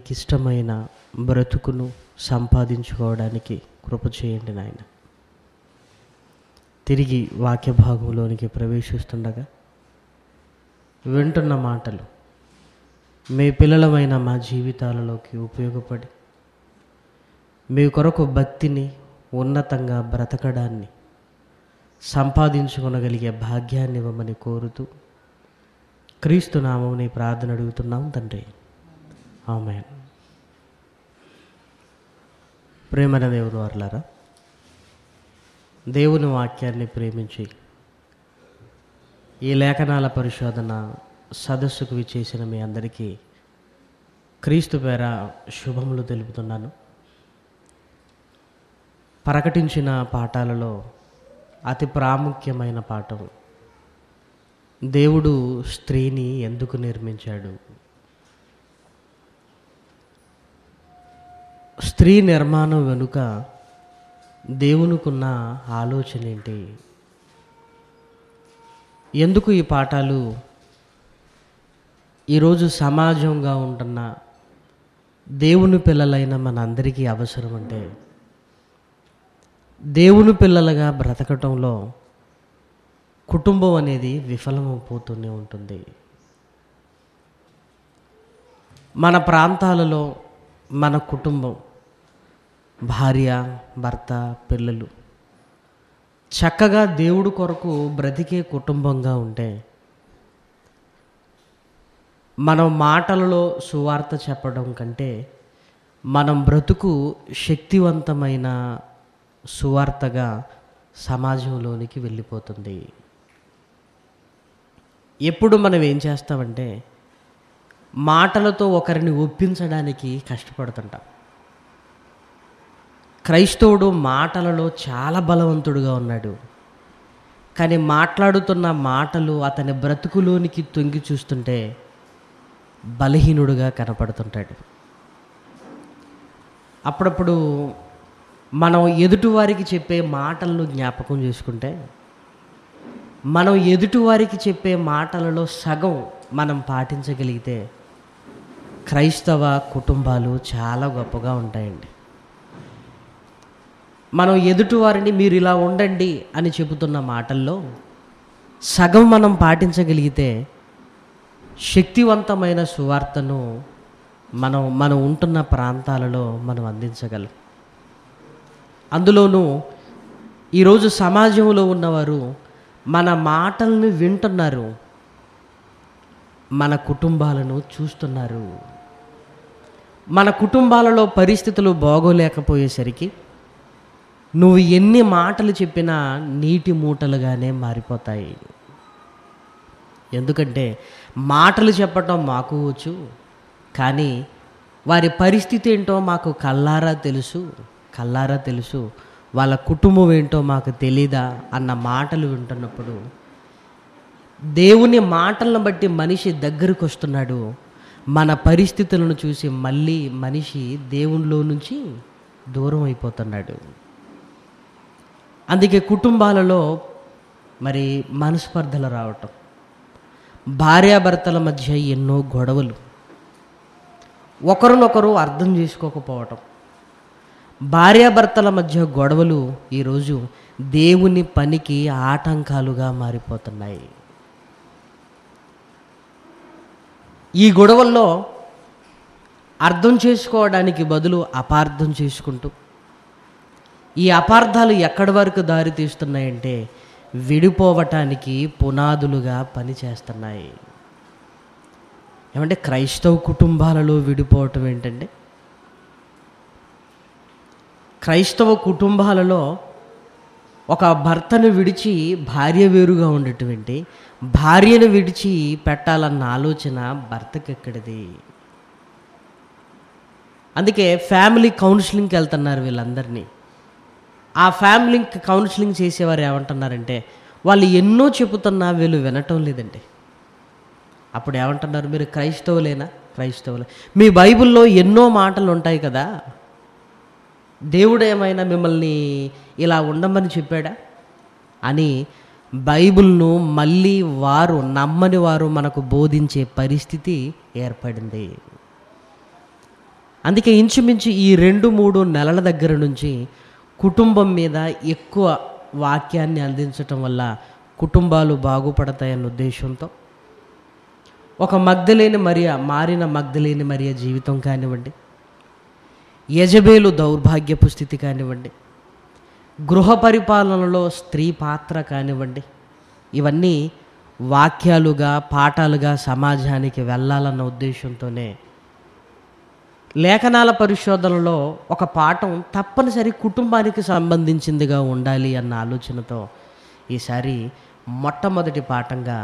మీకు ఇష్టమైన బ్రతుకును సంపాదించుకోవడానికి కృప చేయండి నాయన. తిరిగి వాక్య భాగంలోనికి ప్రవేశిస్తుండగా వింటున్న మాటలు మీ పిల్లలమైన మా జీవితాలలోకి ఉపయోగపడి మీ కొరకు భక్తిని, ఉన్నతంగా బ్రతకడాన్ని సంపాదించుకొనగలిగే భాగ్యాన్ని ఇవ్వమని కోరుతూ క్రీస్తు నామమున ప్రార్థన అడుగుతున్నాం తండ్రి, ఆమేన్. ప్రేమైన దేవుని వారలారా, దేవుని వాక్యాన్ని ప్రేమించి ఈ లేఖనాల పరిశోధన సదస్సుకు విచ్చేసిన మీ అందరికీ క్రీస్తు పేర శుభములు తెలుపుతున్నాను. ప్రకటించిన పాఠాలలో అతి ప్రాముఖ్యమైన పాఠం, దేవుడు స్త్రీని ఎందుకు నిర్మించాడు. స్త్రీ నిర్మాణం వెనుక దేవునికున్న ఆలోచన ఏంటి? ఎందుకు ఈ పాఠాలు ఈరోజు సమాజంగా ఉంటున్న దేవుని పిల్లలైన మనందరికీ అవసరం అంటే, దేవుని పిల్లలుగా బ్రతకటంలో కుటుంబం అనేది విఫలమైపోతూనే ఉంటుంది. మన ప్రాంతాలలో మన కుటుంబం, భార్య, భర్త, పిల్లలు చక్కగా దేవుడి కొరకు బ్రతికే కుటుంబంగా ఉంటే, మనం మాటలలో సువార్త చెప్పడం కంటే మనం బ్రతుకు శక్తివంతమైన సువార్తగా సమాజంలోనికి వెళ్ళిపోతుంది. ఎప్పుడు మనం ఏం చేస్తామంటే, మాటలతో ఒకరిని ఒప్పించడానికి కష్టపడుతుంటాం. క్రైస్తవుడు మాటలలో చాలా బలవంతుడుగా ఉన్నాడు, కానీ మాట్లాడుతున్న మాటలు అతని బ్రతుకులోనికి తొంగి చూస్తుంటే బలహీనుడుగా కనపడుతుంటాడు. అప్పుడప్పుడు మనం ఎదుటివారికి చెప్పే మాటలను జ్ఞాపకం చేసుకుంటే, మనం ఎదుటివారికి చెప్పే మాటలలో సగం మనం పాటించగలిగితే క్రైస్తవ కుటుంబాలు చాలా గొప్పగా ఉంటాయండి. మనం ఎదుటివారిని మీరు ఇలా ఉండండి అని చెబుతున్న మాటల్లో సగం మనం పాటించగలిగితే శక్తివంతమైన సువార్తను మనం ఉంటున్న ప్రాంతాలలో మనం అందించగలం. అందులోనూ ఈరోజు సమాజంలో ఉన్నవారు మన మాటలను వింటున్నారు, మన కుటుంబాలను చూస్తున్నారు. మన కుటుంబాలలో పరిస్థితులు బాగోలేకపోయేసరికి నువ్వు ఎన్ని మాటలు చెప్పినా నీటి మూటలుగానే మారిపోతాయి. ఎందుకంటే మాటలు చెప్పటం మాకు వచ్చు, కానీ వారి పరిస్థితి ఏంటో మాకు కల్లారా తెలుసు, వాళ్ళ కుటుంబం ఏంటో మాకు తెలీదా అన్న మాటలు వింటున్నప్పుడు దేవుని మాటలను బట్టి మనిషి దగ్గరకు వస్తున్నాడు. మన పరిస్థితులను చూసి మళ్ళీ మనిషి దేవునిలో నుంచి దూరం అయిపోతున్నాడు. అందుకే కుటుంబాలలో మరి మనస్పర్ధలు రావటం, భార్యాభర్తల మధ్య ఎన్నో గొడవలు, ఒకరినొకరు అర్థం చేసుకోకపోవటం, భార్యాభర్తల మధ్య గొడవలు ఈరోజు దేవుని పనికి ఆటంకాలుగా మారిపోతున్నాయి. ఈ గొడవల్లో అర్థం చేసుకోవడానికి బదులు అపార్థం చేసుకుంటూ, ఈ అపార్థాలు ఎక్కడి వరకు దారి తీస్తున్నాయంటే విడిపోవటానికి పునాదులుగా పనిచేస్తున్నాయి. ఏమంటే క్రైస్తవ కుటుంబాలలో విడిపోవటం ఏంటంటే, క్రైస్తవ కుటుంబాలలో ఒక భర్తను విడిచి భార్య వేరుగా ఉండేటువంటి, భార్యను విడిచి పెట్టాలన్న ఆలోచన భర్తకి ఎక్కడిది? అందుకే ఫ్యామిలీ కౌన్సిలింగ్కి వెళ్తున్నారు వీళ్ళందరినీ. ఆ ఫ్యామిలీ కౌన్సిలింగ్ చేసేవారు ఏమంటున్నారంటే, వాళ్ళు ఎన్నో చెబుతున్నా వీళ్ళు వినటం లేదండి. అప్పుడు ఏమంటున్నారు, మీరు క్రైస్తవులేనా? క్రైస్తవులే. మీ బైబిల్లో ఎన్నో మాటలు ఉంటాయి కదా, దేవుడు ఏమైనా మిమ్మల్ని ఇలా ఉండమని చెప్పాడా అని బైబిల్ను మళ్ళీ వారు నమ్మని వారు మనకు బోధించే పరిస్థితి ఏర్పడింది. అందుకే ఇంచుమించు ఈ 2-3 నెలల దగ్గర నుంచి కుటుంబం మీద ఎక్కువ వాక్యాన్ని అందించటం వల్ల కుటుంబాలు బాగుపడతాయన్న ఉద్దేశంతో ఒక మగ్ధలేని మరియ మారిన మగ్ధలేని మరియ జీవితం కానివ్వండి, యజబేలు దౌర్భాగ్యపు స్థితి కానివ్వండి, గృహ పరిపాలనలో స్త్రీ పాత్ర కానివ్వండి, ఇవన్నీ వాక్యాలుగా పాఠాలుగా సమాజానికి వెళ్ళాలన్న ఉద్దేశంతోనే లేఖనాల పరిశోధనలో ఒక పాఠం తప్పనిసరి కుటుంబానికి సంబంధించిందిగా ఉండాలి అన్న ఆలోచనతో ఈసారి మొట్టమొదటి పాఠంగా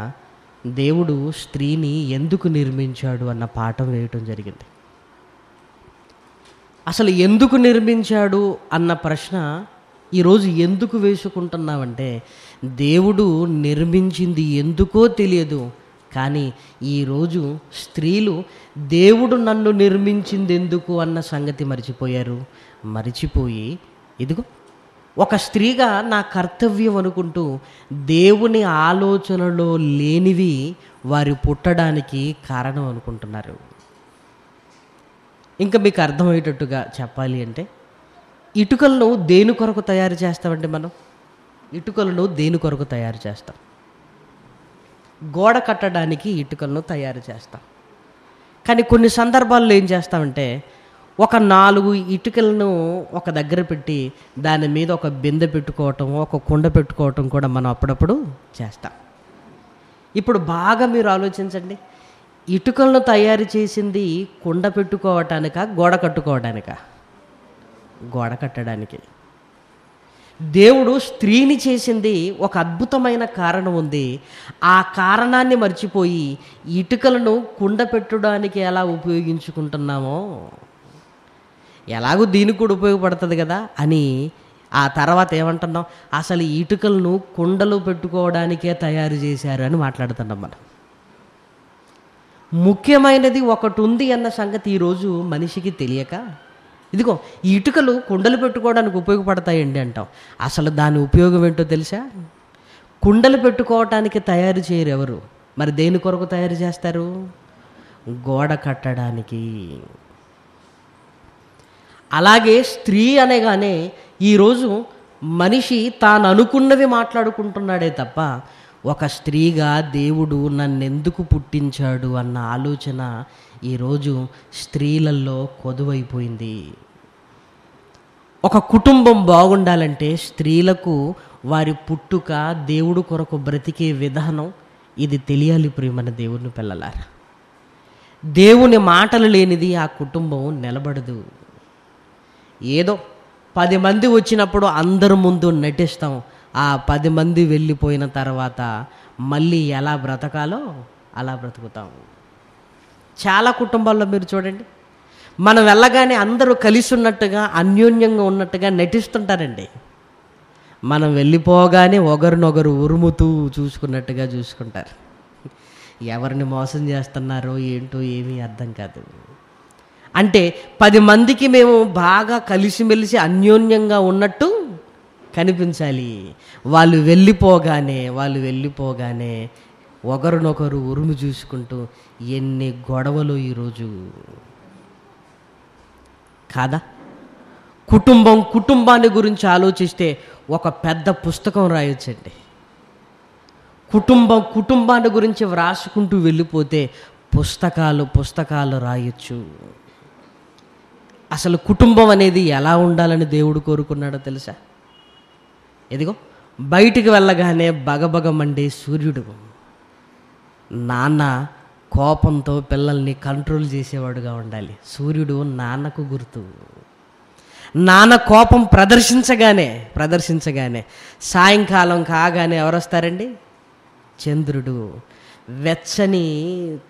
దేవుడు స్త్రీని ఎందుకు నిర్మించాడు అన్న పాఠం వేయటం జరిగింది. అసలు ఎందుకు నిర్మించాడు అన్న ప్రశ్న ఈరోజు ఎందుకు వేసుకుంటున్నామంటే, దేవుడు నిర్మించింది ఎందుకో తెలియదు, కానీ ఈరోజు స్త్రీలు దేవుడు నన్ను నిర్మించింది ఎందుకు అన్న సంగతి మర్చిపోయారు. మర్చిపోయి ఇదిగో ఒక స్త్రీగా నా కర్తవ్యం అనుకుంటూ దేవుని ఆలోచనలో లేనివి వారి పుట్టడానికి కారణం అనుకుంటున్నారు. ఇంకా మీకు అర్థమయ్యేటట్టుగా చెప్పాలి అంటే, ఇటుకలను దేని కొరకు తయారు చేస్తామంటే మనం ఇటుకలను దేని కొరకు తయారు చేస్తాం? గోడ కట్టడానికి ఇటుకలను తయారు చేస్తాం. కానీ కొన్ని సందర్భాల్లో ఏం చేస్తామంటే, ఒక 4 ఇటుకలను ఒక దగ్గర పెట్టి దాని మీద ఒక బిందె పెట్టుకోవటం, ఒక కుండ పెట్టుకోవటం కూడా మనం అప్పుడప్పుడు చేస్తాం. ఇప్పుడు బాగా మీరు ఆలోచించండి, ఇటుకలను తయారు చేసింది కుండ పెట్టుకోవటానికా, గోడ కట్టుకోవడానికా? గోడ కట్టడానికి. దేవుడు స్త్రీని చేసింది ఒక అద్భుతమైన కారణం ఉంది. ఆ కారణాన్ని మర్చిపోయి ఇటుకలను కుండ పెట్టడానికి ఎలా ఉపయోగించుకుంటున్నామో, ఎలాగో దీనికి కూడా ఉపయోగపడుతుంది కదా అని ఆ తర్వాత ఏమంటున్నాం, అసలు ఈ ఇటుకలను కుండలు పెట్టుకోవడానికే తయారు చేశారు అని మాట్లాడుతున్నాం మనం. ముఖ్యమైనది ఒకటి ఉంది అన్న సంగతి ఈరోజు మనిషికి తెలియక, ఇదిగో ఈ ఇటుకలు కుండలు పెట్టుకోవడానికి ఉపయోగపడతాయండి అంటాం. అసలు దాని ఉపయోగం ఏంటో తెలుసా? కుండలు పెట్టుకోవటానికి తయారు చేయరు ఎవరు, మరి దేని కొరకు తయారు చేస్తారు? గోడ కట్టడానికి. అలాగే స్త్రీ అనగానే ఈరోజు మనిషి తాను అనుకున్నవి మాట్లాడుకుంటున్నాడే తప్ప, ఒక స్త్రీగా దేవుడు నన్నెందుకు పుట్టించాడు అన్న ఆలోచన ఈరోజు స్త్రీలలో కొదువైపోయింది. ఒక కుటుంబం బాగుండాలంటే స్త్రీలకు వారి పుట్టుక, దేవుడు కొరకు బ్రతికే విధానం ఇది తెలియాలి. ప్రియమైన దేవుని పిల్లలారా, దేవుని మాటలు లేనిది ఆ కుటుంబం నిలబడదు. ఏదో 10 మంది వచ్చినప్పుడు అందరి ముందు నటిస్తాం, ఆ 10 మంది వెళ్ళిపోయిన తర్వాత మళ్ళీ ఎలా బ్రతకాలో అలా బ్రతుకుతాం. చాలా కుటుంబాల్లో మీరు చూడండి, మనం వెళ్ళగానే అందరూ కలిసి ఉన్నట్టుగా అన్యోన్యంగా ఉన్నట్టుగా నటిస్తుంటారండి. మనం వెళ్ళిపోగానే ఒకరినొకరు ఉరుముతూ చూసుకున్నట్టుగా చూసుకుంటారు. ఎవరిని మోసం చేస్తున్నారో ఏంటో ఏమీ అర్థం కాదు. అంటే 10 మందికి మేము బాగా కలిసిమెలిసి అన్యోన్యంగా ఉన్నట్టు కనిపించాలి. వాళ్ళు వెళ్ళిపోగానే ఒకరినొకరు ఉరుము చూసుకుంటూ ఎన్ని గొడవలు ఈరోజు కాదా? కుటుంబాన్ని గురించి ఆలోచిస్తే ఒక పెద్ద పుస్తకం రాయొచ్చండి. కుటుంబాన్ని గురించి వ్రాసుకుంటూ వెళ్ళిపోతే పుస్తకాలు రాయొచ్చు. అసలు కుటుంబం అనేది ఎలా ఉండాలని దేవుడు కోరుకున్నాడో తెలుసా? ఇదిగో బయటికి వెళ్ళగానే బగబగ మండే సూర్యుడు, నాన్న కోపంతో పిల్లల్ని కంట్రోల్ చేసేవాడుగా ఉండాలి. సూర్యుడు నాన్నకు గుర్తు. నాన్న కోపం ప్రదర్శించగానే సాయంకాలం కాగానే ఎవరు వస్తారండి? చంద్రుడు. వెచ్చని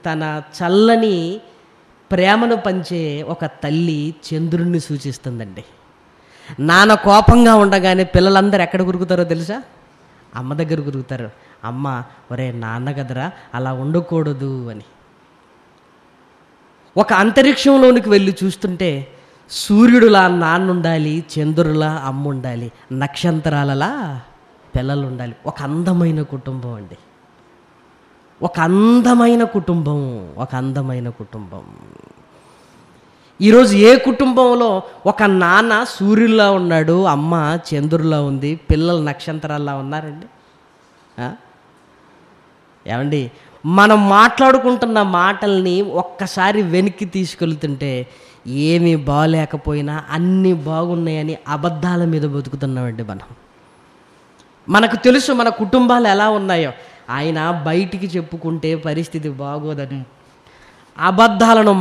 తన చల్లని ప్రేమను పంచే ఒక తల్లి చంద్రుడిని సూచిస్తుందండి. నాన్న కోపంగా ఉండగానే పిల్లలందరూ ఎక్కడ గురుకుతారో తెలుసా? అమ్మ దగ్గర గురుకుతారు. అమ్మ, ఒరే నాన్న కదరా, అలా ఉండకూడదు అని. ఒక అంతరిక్షంలోనికి వెళ్ళి చూస్తుంటే సూర్యుడులా నాన్న ఉండాలి, చంద్రులా అమ్మ ఉండాలి, నక్షత్రాలలా పిల్లలు ఉండాలి. ఒక అందమైన కుటుంబం అండి, ఒక అందమైన కుటుంబం. ఈరోజు ఏ కుటుంబంలో ఒక నాన్న సూర్యుల్లా ఉన్నాడు, అమ్మ చంద్రుల్లా ఉంది, పిల్లలు నక్షత్రాల్లా ఉన్నారండి? ఏమండి, మనం మాట్లాడుకుంటున్న మాటల్ని ఒక్కసారి వెనక్కి తీసుకెళ్తుంటే ఏమీ బాగలేకపోయినా అన్నీ బాగున్నాయని అబద్ధాల మీద బతుకుతున్నామండి మనం. మనకు తెలుసు మన కుటుంబాలు ఎలా ఉన్నాయో. ఆయన బయటికి చెప్పుకుంటే పరిస్థితి బాగోదని అబద్ధాలు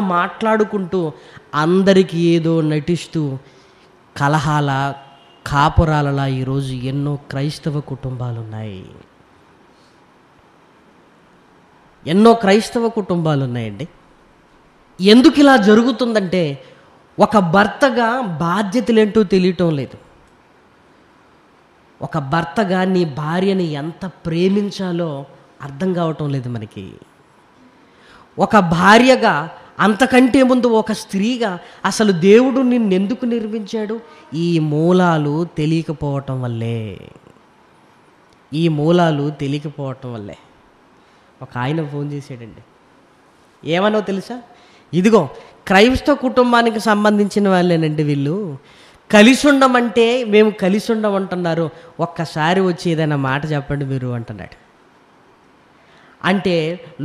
మాట్లాడుకుంటూ అందరికీ ఏదో నటిస్తూ కలహాల కాపురాలలా ఈరోజు ఎన్నో క్రైస్తవ కుటుంబాలు ఉన్నాయి. ఉన్నాయండి. ఎందుకు ఇలా జరుగుతుందంటే ఒక భర్తగా బాధ్యతలేంటో తెలియటం లేదు. ఒక భర్తగా నీ భార్యని ఎంత ప్రేమించాలో అర్థం కావటం లేదు మనకి. ఒక భార్యగా, అంతకంటే ముందు ఒక స్త్రీగా అసలు దేవుడు నిన్నెందుకు నిర్మించాడు? ఈ మూలాలు తెలియకపోవటం వల్లే. ఒక ఆయన ఫోన్ చేశాడండి. ఏమనో తెలుసా? ఇదిగో క్రైస్తవ కుటుంబానికి సంబంధించిన వాళ్ళేనండి వీళ్ళు. కలిసి ఉండమంటే మేము కలిసి ఉండమంటున్నారు, ఒక్కసారి వచ్చి ఏదైనా మాట చెప్పండి మీరు అంటున్నాడు. అంటే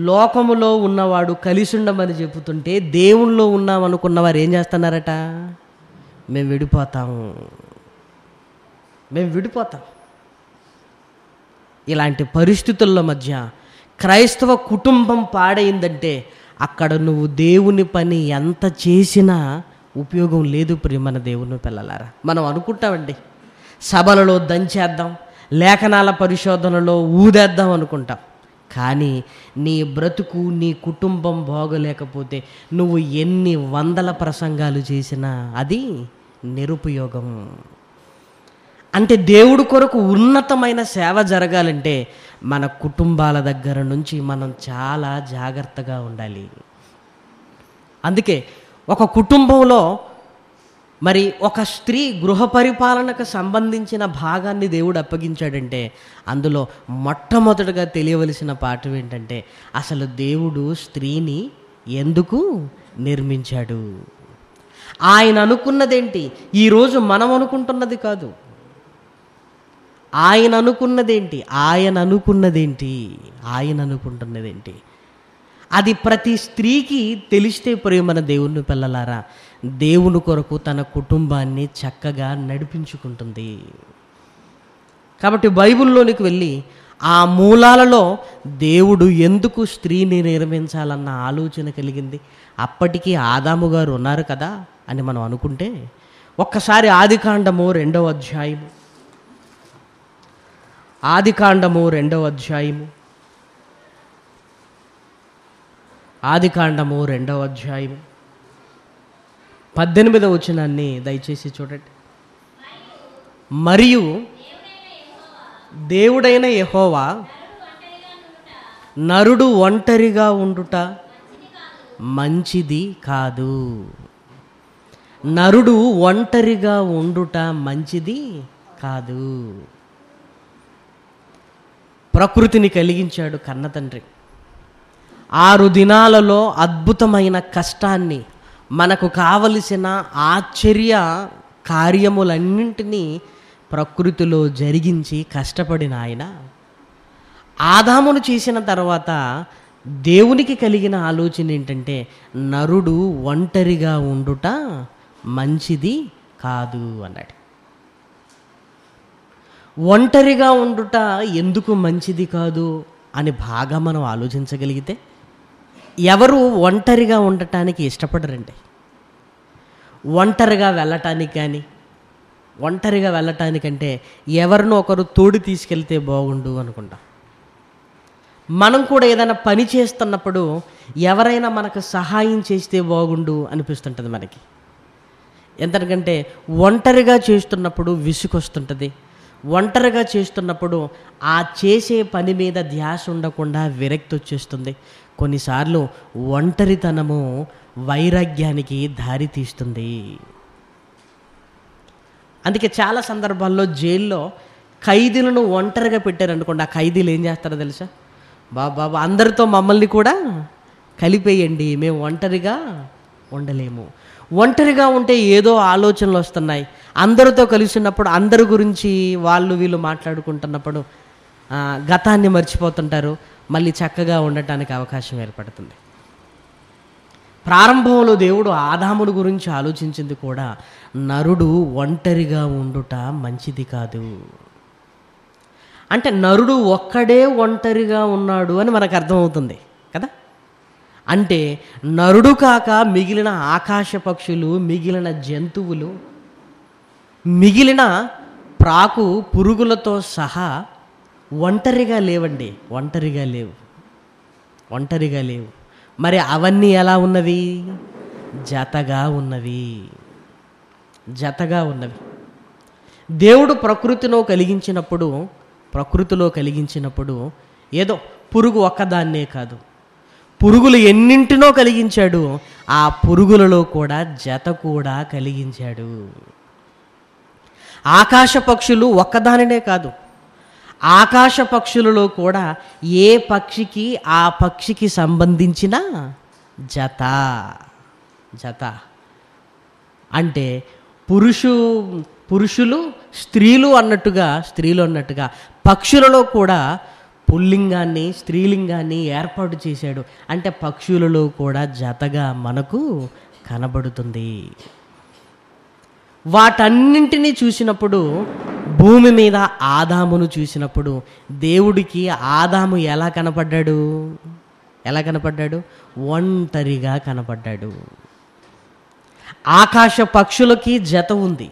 లోకములో ఉన్నవాడు కలిసి ఉండమని చెబుతుంటే దేవుణ్ణిలో ఉన్నామనుకున్నవారు ఏం చేస్తున్నారట? మేము విడిపోతాం. ఇలాంటి పరిస్థితుల మధ్య క్రైస్తవ కుటుంబం పాడైందంటే అక్కడ నువ్వు దేవుని పని ఎంత చేసినా ఉపయోగం లేదు. ప్రియమైన దేవుని పిల్లలారా, మనం అనుకుంటామండి సభలలో దంచేద్దాం, లేఖనాల పరిశోధనలో ఊదేద్దాం అనుకుంటాం. కానీ నీ బ్రతుకు, నీ కుటుంబం బాగోలేకపోతే నువ్వు ఎన్ని వందల ప్రసంగాలు చేసినా అది నిరుపయోగం. అంటే దేవుడి కొరకు ఉన్నతమైన సేవ జరగాలంటే మన కుటుంబాల దగ్గర నుంచి మనం చాలా జాగ్రత్తగా ఉండాలి. అందుకే ఒక కుటుంబంలో మరి ఒక స్త్రీ గృహ పరిపాలనకు సంబంధించిన భాగాన్ని దేవుడు అప్పగించాడంటే అందులో మొట్టమొదటిగా తెలియవలసిన పాఠం ఏంటంటే అసలు దేవుడు స్త్రీని ఎందుకు నిర్మించాడు? ఆయన అనుకున్నదేంటి? ఈరోజు మనం అనుకుంటున్నది కాదు. ఆయన అనుకుంటున్నదేంటి? అది ప్రతి స్త్రీకి తెలిస్తే ప్రియమైన దేవుని పిల్లలారా, దేవుని కొరకు తన కుటుంబాన్ని చక్కగా నడిపించుకుంటుంది. కాబట్టి బైబిల్లోనికి వెళ్ళి ఆ మూలాలలో దేవుడు ఎందుకు స్త్రీని నిర్మించాలన్న ఆలోచన కలిగింది. అప్పటికీ ఆదాము గారు ఉన్నారు కదా అని మనం అనుకుంటే ఒక్కసారి ఆదికాండము 2వ అధ్యాయము 18వ వచనాన్ని దయచేసి చూడండి. మరియు దేవుడైన యెహోవా నరుడు ఒంటరిగా ఉండుట మంచిది కాదు. ప్రకృతిని కలిగించాడు కన్న తండ్రి. 6 దినాలలో అద్భుతమైన కష్టాన్ని, మనకు కావలసిన ఆశ్చర్య కార్యములన్నింటినీ ప్రకృతిలో జరిగించి కష్టపడిన ఆయన ఆదామును చేసిన తర్వాత దేవునికి కలిగిన ఆలోచన ఏంటంటే నరుడు ఒంటరిగా ఉండుట మంచిది కాదు అన్నాడు. ఒంటరిగా ఉండుట ఎందుకు మంచిది కాదు అని బాగా మనం ఆలోచించగలిగితే ఎవరు ఒంటరిగా ఉండటానికి ఇష్టపడరండి. ఒంటరిగా వెళ్ళటానికంటే ఎవరినో ఒకరు తోడు తీసుకెళ్తే బాగుండు అనుకుంటాం. మనం కూడా ఏదైనా పని చేస్తున్నప్పుడు ఎవరైనా మనకు సహాయం చేస్తే బాగుండు అనిపిస్తుంటుంది మనకి. ఎందుకంటే ఒంటరిగా చేస్తున్నప్పుడు విసుగొస్తుంటుంది. ఒంటరిగా చేస్తున్నప్పుడు ఆ చేసే పని మీద ధ్యాస ఉండకుండా విరక్తి వచ్చేస్తుంది. కొన్నిసార్లు ఒంటరితనము వైరాగ్యానికి దారి తీస్తుంది. అందుకే చాలా సందర్భాల్లో జైల్లో ఖైదీలను ఒంటరిగా పెట్టారనుకోండి, ఆ ఖైదీలు ఏం చేస్తారో తెలుసా? బాబా అందరితో మమ్మల్ని కూడా కలిపేయండి, మేము ఒంటరిగా ఉండలేము. ఒంటరిగా ఉంటే ఏదో ఆలోచనలు వస్తున్నాయి, అందరితో కలిసి ఉన్నప్పుడు అందరి గురించి వాళ్ళు వీళ్ళు మాట్లాడుకుంటున్నప్పుడు గతాన్ని మర్చిపోతుంటారు, మళ్ళీ చక్కగా ఉండటానికి అవకాశం ఏర్పడుతుంది. ప్రారంభంలో దేవుడు ఆదాముని గురించి ఆలోచించింది కూడా నరుడు ఒంటరిగా ఉండుట మంచిది కాదు. అంటే నరుడు ఒక్కడే ఒంటరిగా ఉన్నాడు అని మనకు అర్థమవుతుంది కదా. అంటే నరుడు కాక మిగిలిన ఆకాశ పక్షులు, మిగిలిన జంతువులు, మిగిలిన ప్రాకు పురుగులతో సహా ఒంటరిగా లేవండి, ఒంటరిగా లేవు. మరి అవన్నీ ఎలా ఉన్నవి? జతగా ఉన్నవి. దేవుడు ప్రకృతిలో కలిగించినప్పుడు ఏదో పురుగు ఒక్కదాన్నే కాదు, పురుగులు ఎన్నింటినో కలిగించాడు. ఆ పురుగులలో కూడా జత కూడా కలిగించాడు. ఆకాశ పక్షులు ఒక్కదానినే కాదు, ఆకాశ పక్షులలో కూడా ఏ పక్షికి ఆ పక్షికి సంబంధించిన జత అంటే పురుషులు స్త్రీలు అన్నట్టుగా పక్షులలో కూడా పుల్లింగాన్ని స్త్రీలింగాన్ని ఏర్పాటు చేశాడు. అంటే పక్షులలో కూడా జతగా మనకు కనబడుతుంది. వాటన్నింటినీ చూసినప్పుడు, భూమి మీద ఆదామును చూసినప్పుడు దేవుడికి ఆదాము ఎలా కనపడ్డాడు? ఒంటరిగా కనపడ్డాడు. ఆకాశ పక్షులకి జత ఉంది,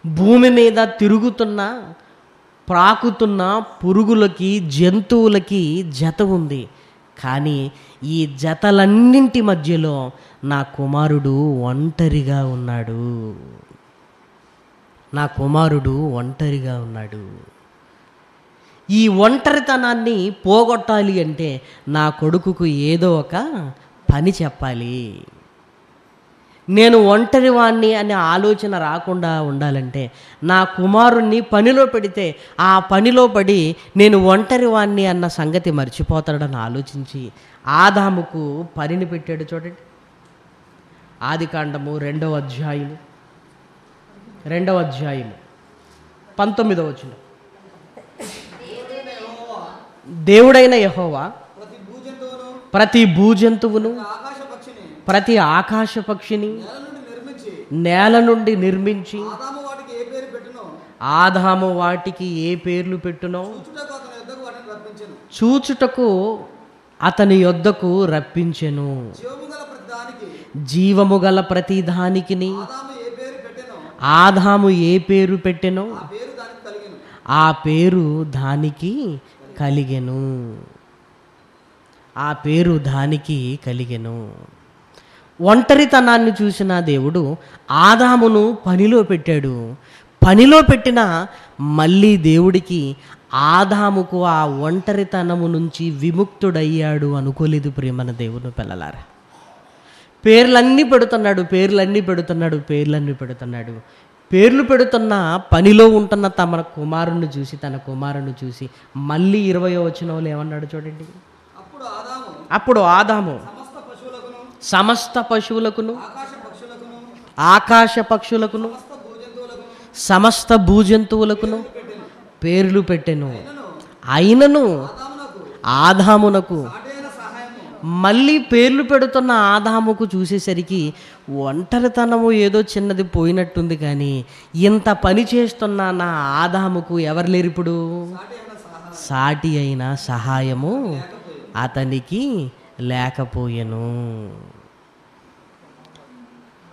భూమి మీద తిరుగుతున్న ప్రాకుతున్న పురుగులకి జంతువులకి జత ఉంది. కానీ ఈ జతలన్నింటి మధ్యలో నా కుమారుడు ఒంటరిగా ఉన్నాడు. ఈ ఒంటరితనాన్ని పోగొట్టాలి అంటే నా కొడుకుకు ఏదో ఒక పని చెప్పాలి. నేను ఒంటరివాణ్ణి అనే ఆలోచన రాకుండా ఉండాలంటే నా కుమారుణ్ణి పనిలో పెడితే ఆ పనిలో పడి నేను ఒంటరివాణ్ణి అన్న సంగతి మర్చిపోతాడని ఆలోచించి ఆదాముకు పనిని పెట్టాడు. చూడండి, ఆదికాండము 2వ అధ్యాయము 19వ వచనం. దేవుడైన యెహోవా ప్రతి భూజంతువును ప్రతి ఆకాశ పక్షిని నేల నుండి నిర్మించి ఆదాము వాటికి ఏ పేర్లు పెట్టునో చూచుటకు అతని యొద్దకు రప్పించెను. జీవము గల ప్రతి దానికిని ఆదాము ఏ పేరు పెట్టెనో ఆ పేరు దానికి కలిగెను. ఒంటరితనాన్ని చూసిన దేవుడు ఆదామును పనిలో పెట్టాడు. పనిలో పెట్టిన మళ్ళీ దేవుడికి ఆదాముకు ఆ ఒంటరితనము నుంచి విముక్తుడయ్యాడు అనుకోలేదు. ప్రియమైన దేవుని పిల్లలారా, పేర్లన్నీ పెడుతున్నాడు. పేర్లు పెడుతున్న పనిలో ఉంటున్న తన కుమారుణ్ణి చూసి మళ్ళీ 20వ వచనంలో ఏమన్నాడు చూడండి. అప్పుడు ఆదాము సమస్త పశువులకును ఆకాశ పక్షులకును సమస్త భూజంతువులకును పేర్లు పెట్టెను. అయినను ఆదామునకు మళ్ళీ పేర్లు పెడుతున్న ఆదాముకు చూసేసరికి ఒంటరితనము ఏదో చిన్నది పోయినట్టుంది, కానీ ఇంత పని చేస్తున్న నా ఆదాముకు ఎవరు లేరు ఇప్పుడు? సాటి అయిన సహాయము అతనికి లేకపోయెను.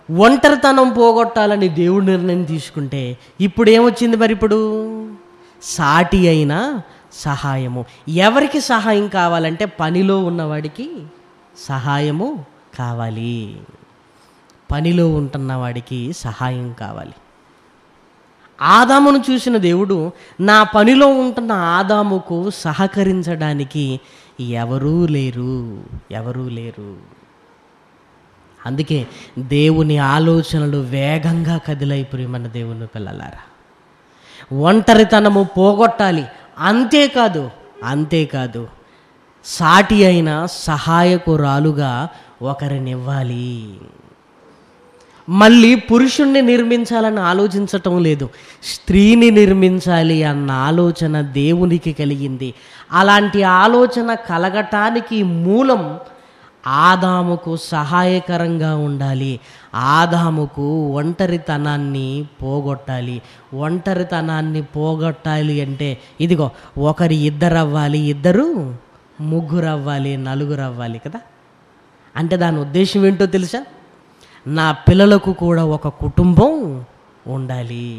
ఒంటరితనం పోగొట్టాలని దేవుడు నిర్ణయం తీసుకుంటే ఇప్పుడు ఏమొచ్చింది? మరి ఇప్పుడు సాటి అయిన సహాయము. ఎవరికి సహాయం కావాలంటే పనిలో ఉన్నవాడికి సహాయము కావాలి, పనిలో ఉంటున్న వాడికి సహాయం కావాలి. ఆదామును చూసిన దేవుడు నా పనిలో ఉంటున్న ఆదాముకు సహకరించడానికి ఎవరూ లేరు. అందుకే దేవుని ఆలోచనలు వేగంగా కదిలాయి. ప్రియమైన దేవుని పిల్లలారా, ఒంటరితనము పోగొట్టాలి. అంతేకాదు సాటి అయిన సహాయకురాలుగా ఒకరినివ్వాలి. మళ్ళీ పురుషుణ్ణి నిర్మించాలని ఆలోచించటం లేదు, స్త్రీని నిర్మించాలి అన్న ఆలోచన దేవునికి కలిగింది. అలాంటి ఆలోచన కలగటానికి మూలం ఆదాముకు సహాయకరంగా ఉండాలి. ఆదాముకు ఒంటరితనాన్ని పోగొట్టాలి. ఒంటరితనాన్ని పోగొట్టాలి అంటే ఇదిగో ఒకరి ఇద్దరు అవ్వాలి, ఇద్దరు ముగ్గురు అవ్వాలి, నలుగురు అవ్వాలి కదా. అంటే దాని ఉద్దేశం ఏంటో తెలుసా? నా పిల్లలకు కూడా ఒక కుటుంబం ఉండాలి,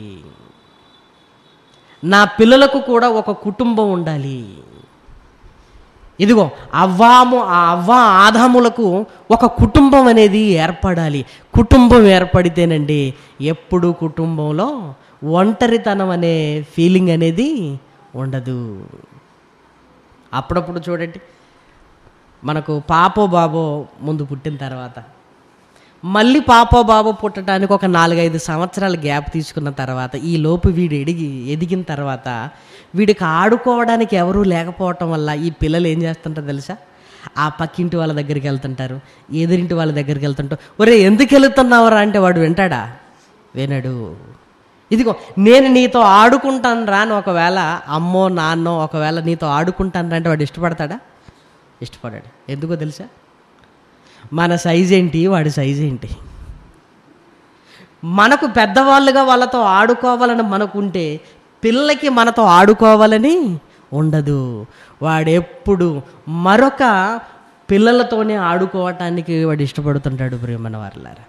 నా పిల్లలకు కూడా ఒక కుటుంబం ఉండాలి. ఇదిగో అవ్వ ఆదాములకు ఒక కుటుంబం అనేది ఏర్పడాలి. కుటుంబం ఏర్పడితేనండి ఎప్పుడు కుటుంబంలో ఒంటరితనం అనే ఫీలింగ్ అనేది ఉండదు. అప్పుడప్పుడు చూడండి, మనకు పాపో బాబో ముందు పుట్టిన తర్వాత మళ్ళీ పాపో బాబో పుట్టడానికి ఒక 4-5 సంవత్సరాల గ్యాప్ తీసుకున్న తర్వాత ఈ లోపు వీడు ఎదిగిన తర్వాత వీడికి ఆడుకోవడానికి ఎవరూ లేకపోవటం వల్ల ఈ పిల్లలు ఏం చేస్తుంటారు తెలుసా? ఆ పక్కింటి వాళ్ళ దగ్గరికి వెళ్తుంటారు, ఎదురింటి వాళ్ళ దగ్గరికి వెళ్తుంటారు. ఒరే ఎందుకు వెళుతున్నావురా అంటే వాడు వింటాడా? వినడు. ఇదిగో నేను నీతో ఆడుకుంటాను రా అని ఒకవేళ అమ్మో నాన్నో ఒకవేళ నీతో ఆడుకుంటాను రా అంటే వాడు ఇష్టపడతాడా? ఇష్టపడాడు. ఎందుకో తెలుసా? మన సైజ్ ఏంటి, వాడి సైజ్ ఏంటి. మనకు పెద్దవాళ్ళుగా వాళ్ళతో ఆడుకోవాలని మనకుంటే పిల్లలకి మనతో ఆడుకోవాలని ఉండదు. వాడెప్పుడు మరొక పిల్లలతోనే ఆడుకోవటానికి వాడు ఇష్టపడుతుంటాడు. ప్రియమైన వారలారా,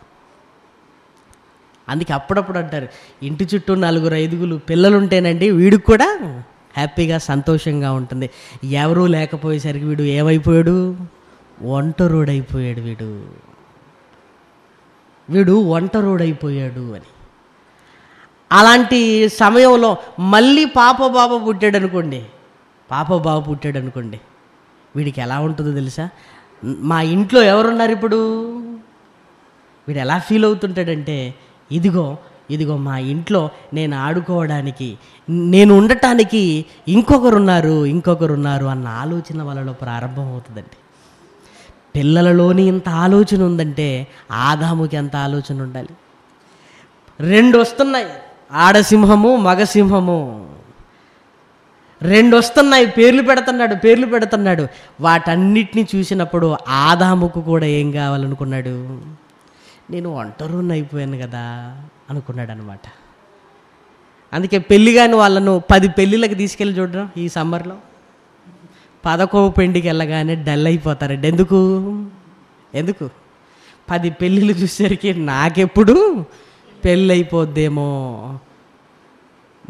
అందుకే అప్పుడప్పుడు అంటారు ఇంటి చుట్టూ 4-5 పిల్లలు ఉంటేనండి వీడికి కూడా హ్యాపీగా సంతోషంగా ఉంటుంది. ఎవరూ లేకపోయేసరికి వీడు ఏమైపోయాడు? ఒంటరోడైపోయాడు. వీడు ఒంటరోడైపోయాడు అని. అలాంటి సమయంలో మళ్ళీ పాప బాబు పుట్టాడు అనుకోండి, వీడికి ఎలా ఉంటుందో తెలుసా? మా ఇంట్లో ఎవరున్నారు ఇప్పుడు? వీడు ఎలా ఫీల్ అవుతుంటాడంటే ఇదిగో మా ఇంట్లో నేను ఆడుకోవడానికి, నేను ఉండటానికి ఇంకొకరున్నారు అన్న ఆలోచన వాళ్ళలో ప్రారంభం అవుతుందండి. పిల్లలలోని ఇంత ఆలోచన ఉందంటే ఆదాముకి ఎంత ఆలోచన ఉండాలి. 2 వస్తున్నాయి, ఆడసింహము మగసింహము 2 వస్తున్నాయి. పేర్లు పెడుతున్నాడు. వాటన్నిటినీ చూసినప్పుడు ఆదాముకు కూడా ఏం కావాలనుకున్నాడు? నేను ఒంటరిని అయిపోయాను కదా అనుకున్నాడు అనమాట. అందుకే పెళ్ళి కాని వాళ్ళను 10 పెళ్ళిళ్ళకి తీసుకెళ్ళి చూడడం ఈ సమ్మర్లో 11వ పెండికి వెళ్ళగానే డల్ అయిపోతారండి. ఎందుకు 10 పెళ్ళిళ్ళు చూసేసరికి నాకెప్పుడు పెళ్ళి అయిపోద్దేమో,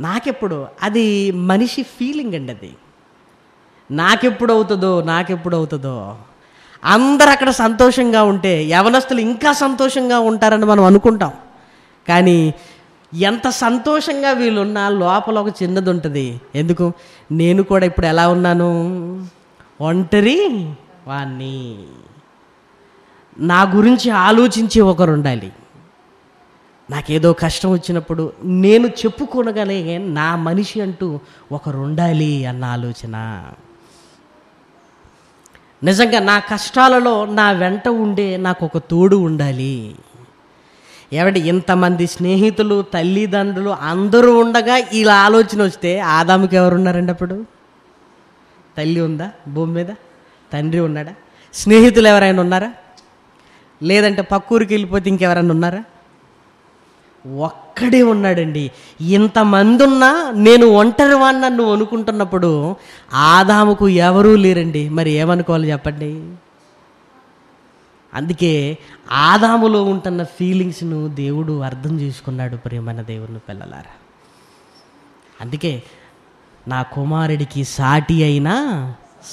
నాకెప్పుడు, అది మనిషి ఫీలింగ్ అండి. అది నాకెప్పుడు అవుతుందో. అందరు అక్కడ సంతోషంగా ఉంటే యవనస్తులు ఇంకా సంతోషంగా ఉంటారని మనం అనుకుంటాం. కానీ ఎంత సంతోషంగా వీళ్ళున్నా లోపల ఒక చిన్నది ఉంటుంది. ఎందుకు? నేను కూడా ఇప్పుడు ఎలా ఉన్నాను? ఒంటరి వాణ్ణి. నా గురించి ఆలోచించే ఒకరు ఉండాలి. నాకేదో కష్టం వచ్చినప్పుడు నేను చెప్పుకోనగలిగే నా మనిషి అంటూ ఒకరు ఉండాలి అన్న ఆలోచన. నిజంగా నా కష్టాలలో నా వెంట ఉండే నాకు ఒక తోడు ఉండాలి. ఏమంటే ఇంతమంది స్నేహితులు, తల్లిదండ్రులు అందరూ ఉండగా ఇలా ఆలోచన వస్తే ఆదాముకి ఎవరున్నారండి? అప్పుడు తల్లి ఉందా భూమి మీద? తండ్రి ఉన్నాడా? స్నేహితులు ఎవరైనా ఉన్నారా? లేదంటే పక్కూరికి వెళ్ళిపోతే ఇంకెవరైనా ఉన్నారా? ఒక్కడే ఉన్నాడండి. ఇంతమంది ఉన్నా నేను ఒంటరి వాడిని నువ్వు అనుకుంటున్నప్పుడు ఆదాముకు ఎవరూ లేరండి. మరి ఏమనుకోవాలి చెప్పండి? అందుకే ఆదాములో ఉంటున్న ఫీలింగ్స్ను దేవుడు అర్థం చేసుకున్నాడు. ప్రియమైన దేవుని పిల్లలారా, అందుకే నా కుమారుడికి సాటి అయిన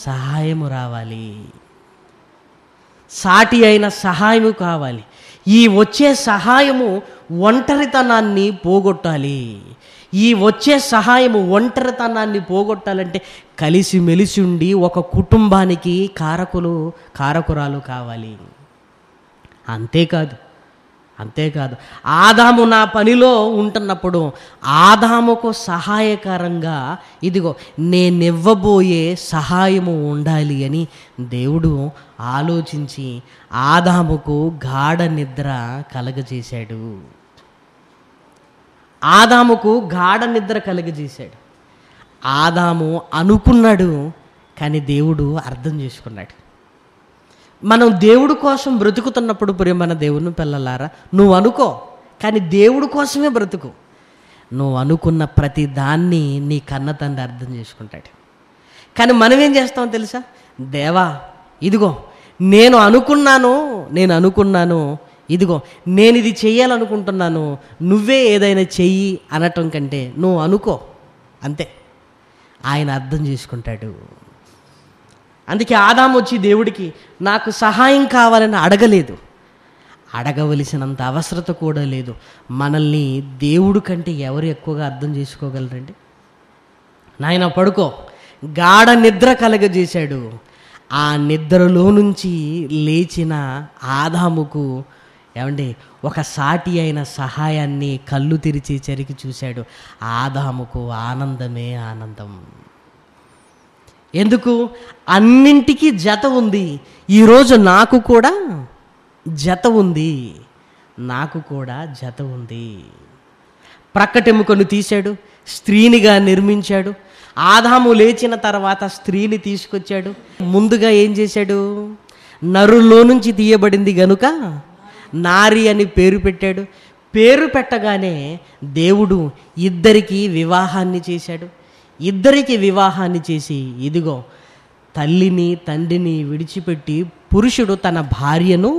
సహాయము రావాలి, సాటి అయిన సహాయము కావాలి. ఈ వచ్చే సహాయము ఒంటరితనాన్ని పోగొట్టాలి. ఈ వచ్చే సహాయము ఒంటరితనాన్ని పోగొట్టాలంటే కలిసిమెలిసి ఉండి ఒక కుటుంబానికి కారకురాలు కావాలి. అంతేకాదు, ఆదాము నా పనిలో ఉంటున్నప్పుడు ఆదాముకు సహాయకరంగా ఇదిగో నేనివ్వబోయే సహాయము ఉండాలి అని దేవుడు ఆలోచించి ఆదాముకు గాఢ నిద్ర కలగజేశాడు. ఆదాముకు గాఢ నిద్ర కలుగజేశాడు. ఆదాము అనుకున్నాడు, కానీ దేవుడు అర్థం చేసుకున్నాడు. మనం దేవుడి కోసం బ్రతుకుతున్నప్పుడు ప్రియమైన దేవుని పిల్లలారా, నువ్వు అనుకో, కానీ దేవుడి కోసమే బ్రతుకు. నువ్వు అనుకున్న ప్రతి దాన్ని నీ కన్న తండ్రి అర్థం చేసుకుంటాడు. కానీ మనం ఏం చేస్తామో తెలుసా? దేవా ఇదిగో నేను అనుకున్నాను, ఇదిగో నేను ఇది చెయ్యాలనుకుంటున్నాను, నువ్వే ఏదైనా చెయ్యి అనటం కంటే నువ్వు అనుకో, అంతే. ఆయన అర్థం చేసుకుంటాడు. అందుకే ఆదాము వచ్చి దేవుడికి నాకు సహాయం కావాలని అడగలేదు, అడగవలసినంత అవసరత కూడా లేదు. మనల్ని దేవుడు కంటే ఎవరు ఎక్కువగా అర్థం చేసుకోగలరండి? నాయన పడుకో, గాఢ నిద్ర కలగజేశాడు. ఆ నిద్రలో నుంచి లేచిన ఆదాముకు ఏమండి ఒక సాటి అయిన సహాయాన్ని కళ్ళు తెరిచి చెరికి చూశాడు. ఆదాముకు ఆనందమే ఆనందం. ఎందుకు? అన్నింటికీ జత ఉంది. ఈరోజు నాకు కూడా జత ఉంది. ప్రక్కటెముకను తీశాడు, స్త్రీనిగా నిర్మించాడు. ఆదాము లేచిన తర్వాత స్త్రీని తీసుకొచ్చాడు. ముందుగా ఏం చేశాడు? నరుల్లో నుంచి తీయబడింది గనుక నారి అని పేరు పెట్టాడు. పేరు పెట్టగానే దేవుడు ఇద్దరికి వివాహాన్ని చేశాడు. ఇద్దరికి వివాహాన్ని చేసి ఇదిగో తల్లిని తండ్రిని విడిచిపెట్టి పురుషుడు తన భార్యను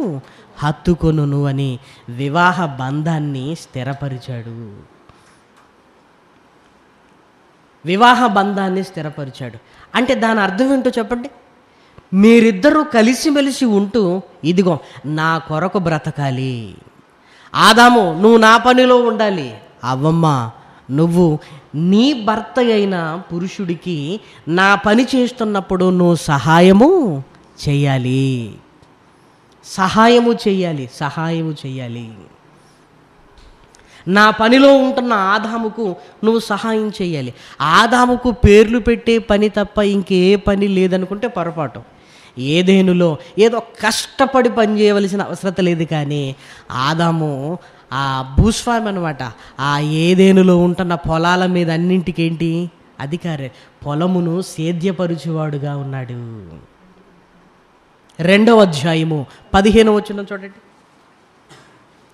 హత్తుకొనును అని వివాహ బంధాన్ని స్థిరపరిచాడు. అంటే దాని అర్థం ఏంటో చెప్పండి? మీరిద్దరూ కలిసిమెలిసి ఉంటూ ఇదిగో నా కొరకు బ్రతకాలి. ఆదాము నువ్వు నా పనిలో ఉండాలి, అవ్వమ్మ నువ్వు నీ భర్త అయిన పురుషుడికి నా పని చేస్తున్నప్పుడు నువ్వు సహాయము చేయాలి. నా పనిలో ఉంటున్న ఆదాముకు నువ్వు సహాయం చేయాలి. ఆదాముకు పేర్లు పెట్టే పని తప్ప ఇంకే పని లేదనుకుంటే పొరపాటు. ఏదేనులో ఏదో కష్టపడి పని చేయవలసిన అవసరం లేదు. కానీ ఆదాము ఆ భూస్వామి అనమాట. ఆ ఏదేనులో ఉంటున్న పొలాల మీద అన్నింటికేంటి అధికారి, పొలమును సేద్యపరుచువాడుగా ఉన్నాడు. 2వ అధ్యాయము 15వ వచనం చూడండి.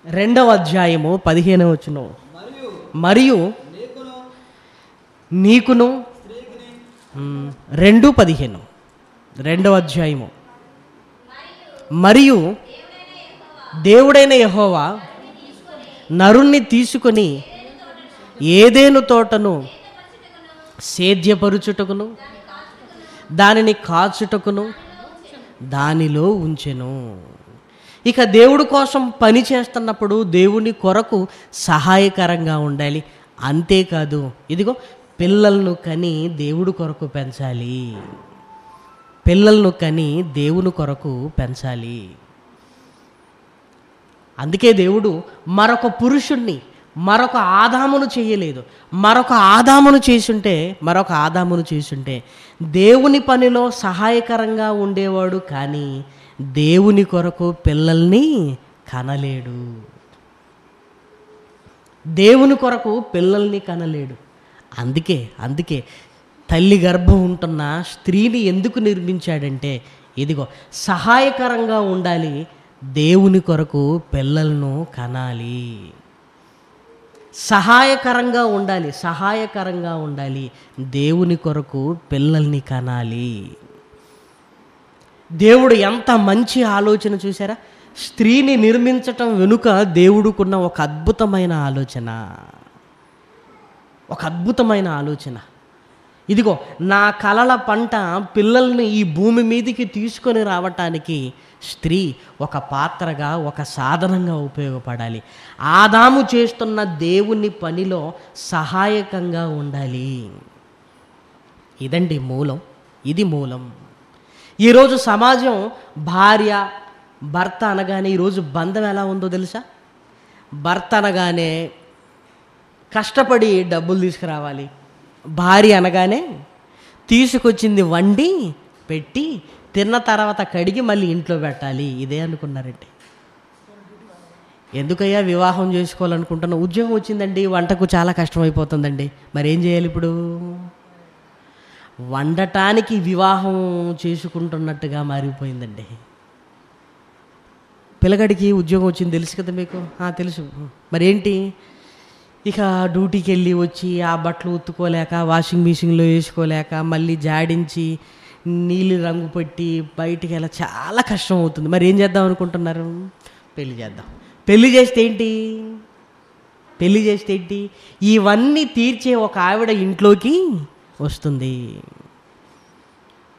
2వ అధ్యాయము 15వ వచనం. మరియు నీకును 2:15 2వ అధ్యాయము. మరియు దేవుడైన యెహోవా నరుణ్ణి తీసుకొని ఏదెను తోటను సేద్యపరుచుటకును దానిని కాచుటకును దానిలో ఉంచెను. ఇక దేవుడి కోసం పని చేస్తున్నప్పుడు దేవుని కొరకు సహాయకరంగా ఉండాలి. అంతేకాదు ఇదిగో పిల్లలను కని దేవుడి కొరకు పెంచాలి. అందుకే దేవుడు మరొక పురుషుణ్ణి మరొక ఆదామును చేయలేదు. మరొక ఆదామును చేసుంటే దేవుని పనిలో సహాయకరంగా ఉండేవాడు, కానీ దేవుని కొరకు పిల్లల్ని కనలేడు. అందుకే తల్లి గర్భం ఉంటున్న స్త్రీని ఎందుకు నిర్మించాడంటే ఇదిగో సహాయకరంగా ఉండాలి, దేవుని కొరకు పిల్లలను కనాలి. సహాయకరంగా ఉండాలి, దేవుని కొరకు పిల్లల్ని కనాలి. దేవుడు ఎంత మంచి ఆలోచన చూసారా? స్త్రీని నిర్మించటం వెనుక దేవుడుకున్న ఒక అద్భుతమైన ఆలోచన. ఇదిగో నా కలల పంట పిల్లల్ని ఈ భూమి మీదికి తీసుకొని రావటానికి స్త్రీ ఒక పాత్రగా, ఒక సాధనంగా ఉపయోగపడాలి. ఆదాము చేస్తున్న దేవుని పనిలో సహాయకంగా ఉండాలి. ఇది మూలం. ఈరోజు సమాజం భార్య భర్త అనగానే ఈరోజు బంధం ఎలా ఉందో తెలుసా? భర్త అనగానే కష్టపడి డబ్బులు తీసుకురావాలి, భార్య అనగానే తీసుకొచ్చింది వండి పెట్టి తిన్న తర్వాత కడిగి మళ్ళీ ఇంట్లో పెట్టాలి. ఇదే అనుకున్నారండి. ఎందుకయ్యా వివాహం చేసుకోవాలనుకుంటున్నా? ఉద్యోగం వచ్చిందండి, వంటకు చాలా కష్టమైపోతుందండి. మరి ఏం చేయాలి ఇప్పుడు? వండటానికి వివాహం చేసుకుంటున్నట్టుగా మారిపోయిందండి. పిల్లగాడికి ఉద్యోగం వచ్చింది తెలుసు కదా మీకు? తెలుసు. మరేంటి, ఇక డ్యూటీకి వెళ్ళి వచ్చి ఆ బట్టలు ఉత్తుకోలేక వాషింగ్ మిషన్లో వేసుకోలేక మళ్ళీ జాడించి నీళ్ళు రంగు పెట్టి బయటికి వెళ్ళి చాలా కష్టం అవుతుంది. మరి ఏం చేద్దాం అనుకుంటున్నారు? పెళ్లి చేద్దాం. పెళ్లి చేస్తే ఏంటి? ఇవన్నీ తీర్చే ఒక ఆవిడ ఇంట్లోకి వస్తుంది.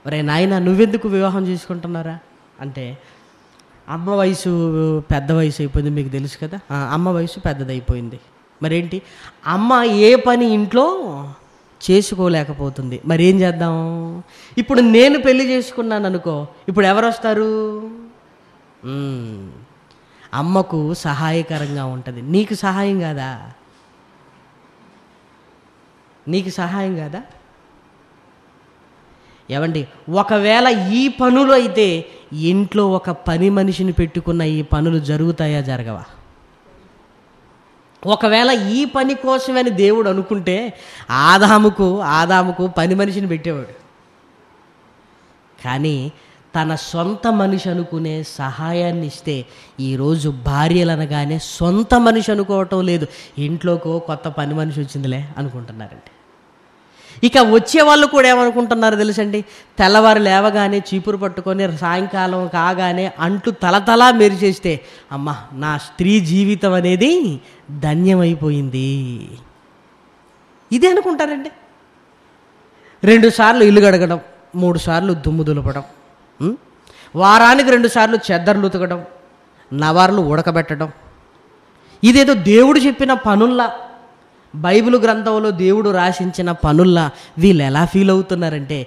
ఒరే నాయన, నువ్వెందుకు వివాహం చేసుకుంటున్నారా అంటే, అమ్మ వయసు పెద్ద వయసు అయిపోయింది, మీకు తెలుసు కదా. అమ్మ వయసు పెద్దదైపోయింది. మరేంటి, అమ్మ ఏ పని ఇంట్లో చేసుకోలేకపోతుంది. మరి ఏం చేద్దాం? ఇప్పుడు నేను పెళ్లి చేసుకున్నాను అనుకో, ఇప్పుడు ఎవరు వస్తారు? అమ్మకు సహాయకరంగా ఉంటుంది. నీకు సహాయం కాదా? ఏమండి, ఒకవేళ ఈ పనులు అయితే ఇంట్లో ఒక పని మనిషిని పెట్టుకున్న ఈ పనులు జరుగుతాయా, జరగవా? ఒకవేళ ఈ పని కోసమని దేవుడు అనుకుంటే ఆదాముకు పని మనిషిని పెట్టేవాడు. కానీ తన సొంత మనిషి అనుకునే సహాయాన్ని ఇస్తే ఈరోజు భార్యలు అనగానే సొంత మనిషి అనుకోవటం లేదు, ఇంట్లోకో కొత్త పని మనిషి వచ్చిందిలే అనుకుంటున్నారండి. ఇక వచ్చే వాళ్ళు కూడా ఏమనుకుంటున్నారు తెలుసండి? తెల్లవారు లేవగానే చీపురు పట్టుకొని సాయంకాలం కాగానే అంట్లు తలతలా మెరిచేస్తే అమ్మ నా స్త్రీ జీవితం అనేది ధన్యమైపోయింది, ఇదే అనుకుంటారండి. 2 సార్లు ఇల్లు కడగడం, 3 సార్లు దుమ్ము దులపడం, వారానికి 2 సార్లు చెద్దర్లు ఉతకడం, నవార్లు ఉడకబెట్టడం, ఇదేదో దేవుడు చెప్పిన పనుల్లా, బైబిల్ గ్రంథంలో దేవుడు రాసించిన పనుల్లా వీళ్ళు ఎలా ఫీల్ అవుతున్నారంటే,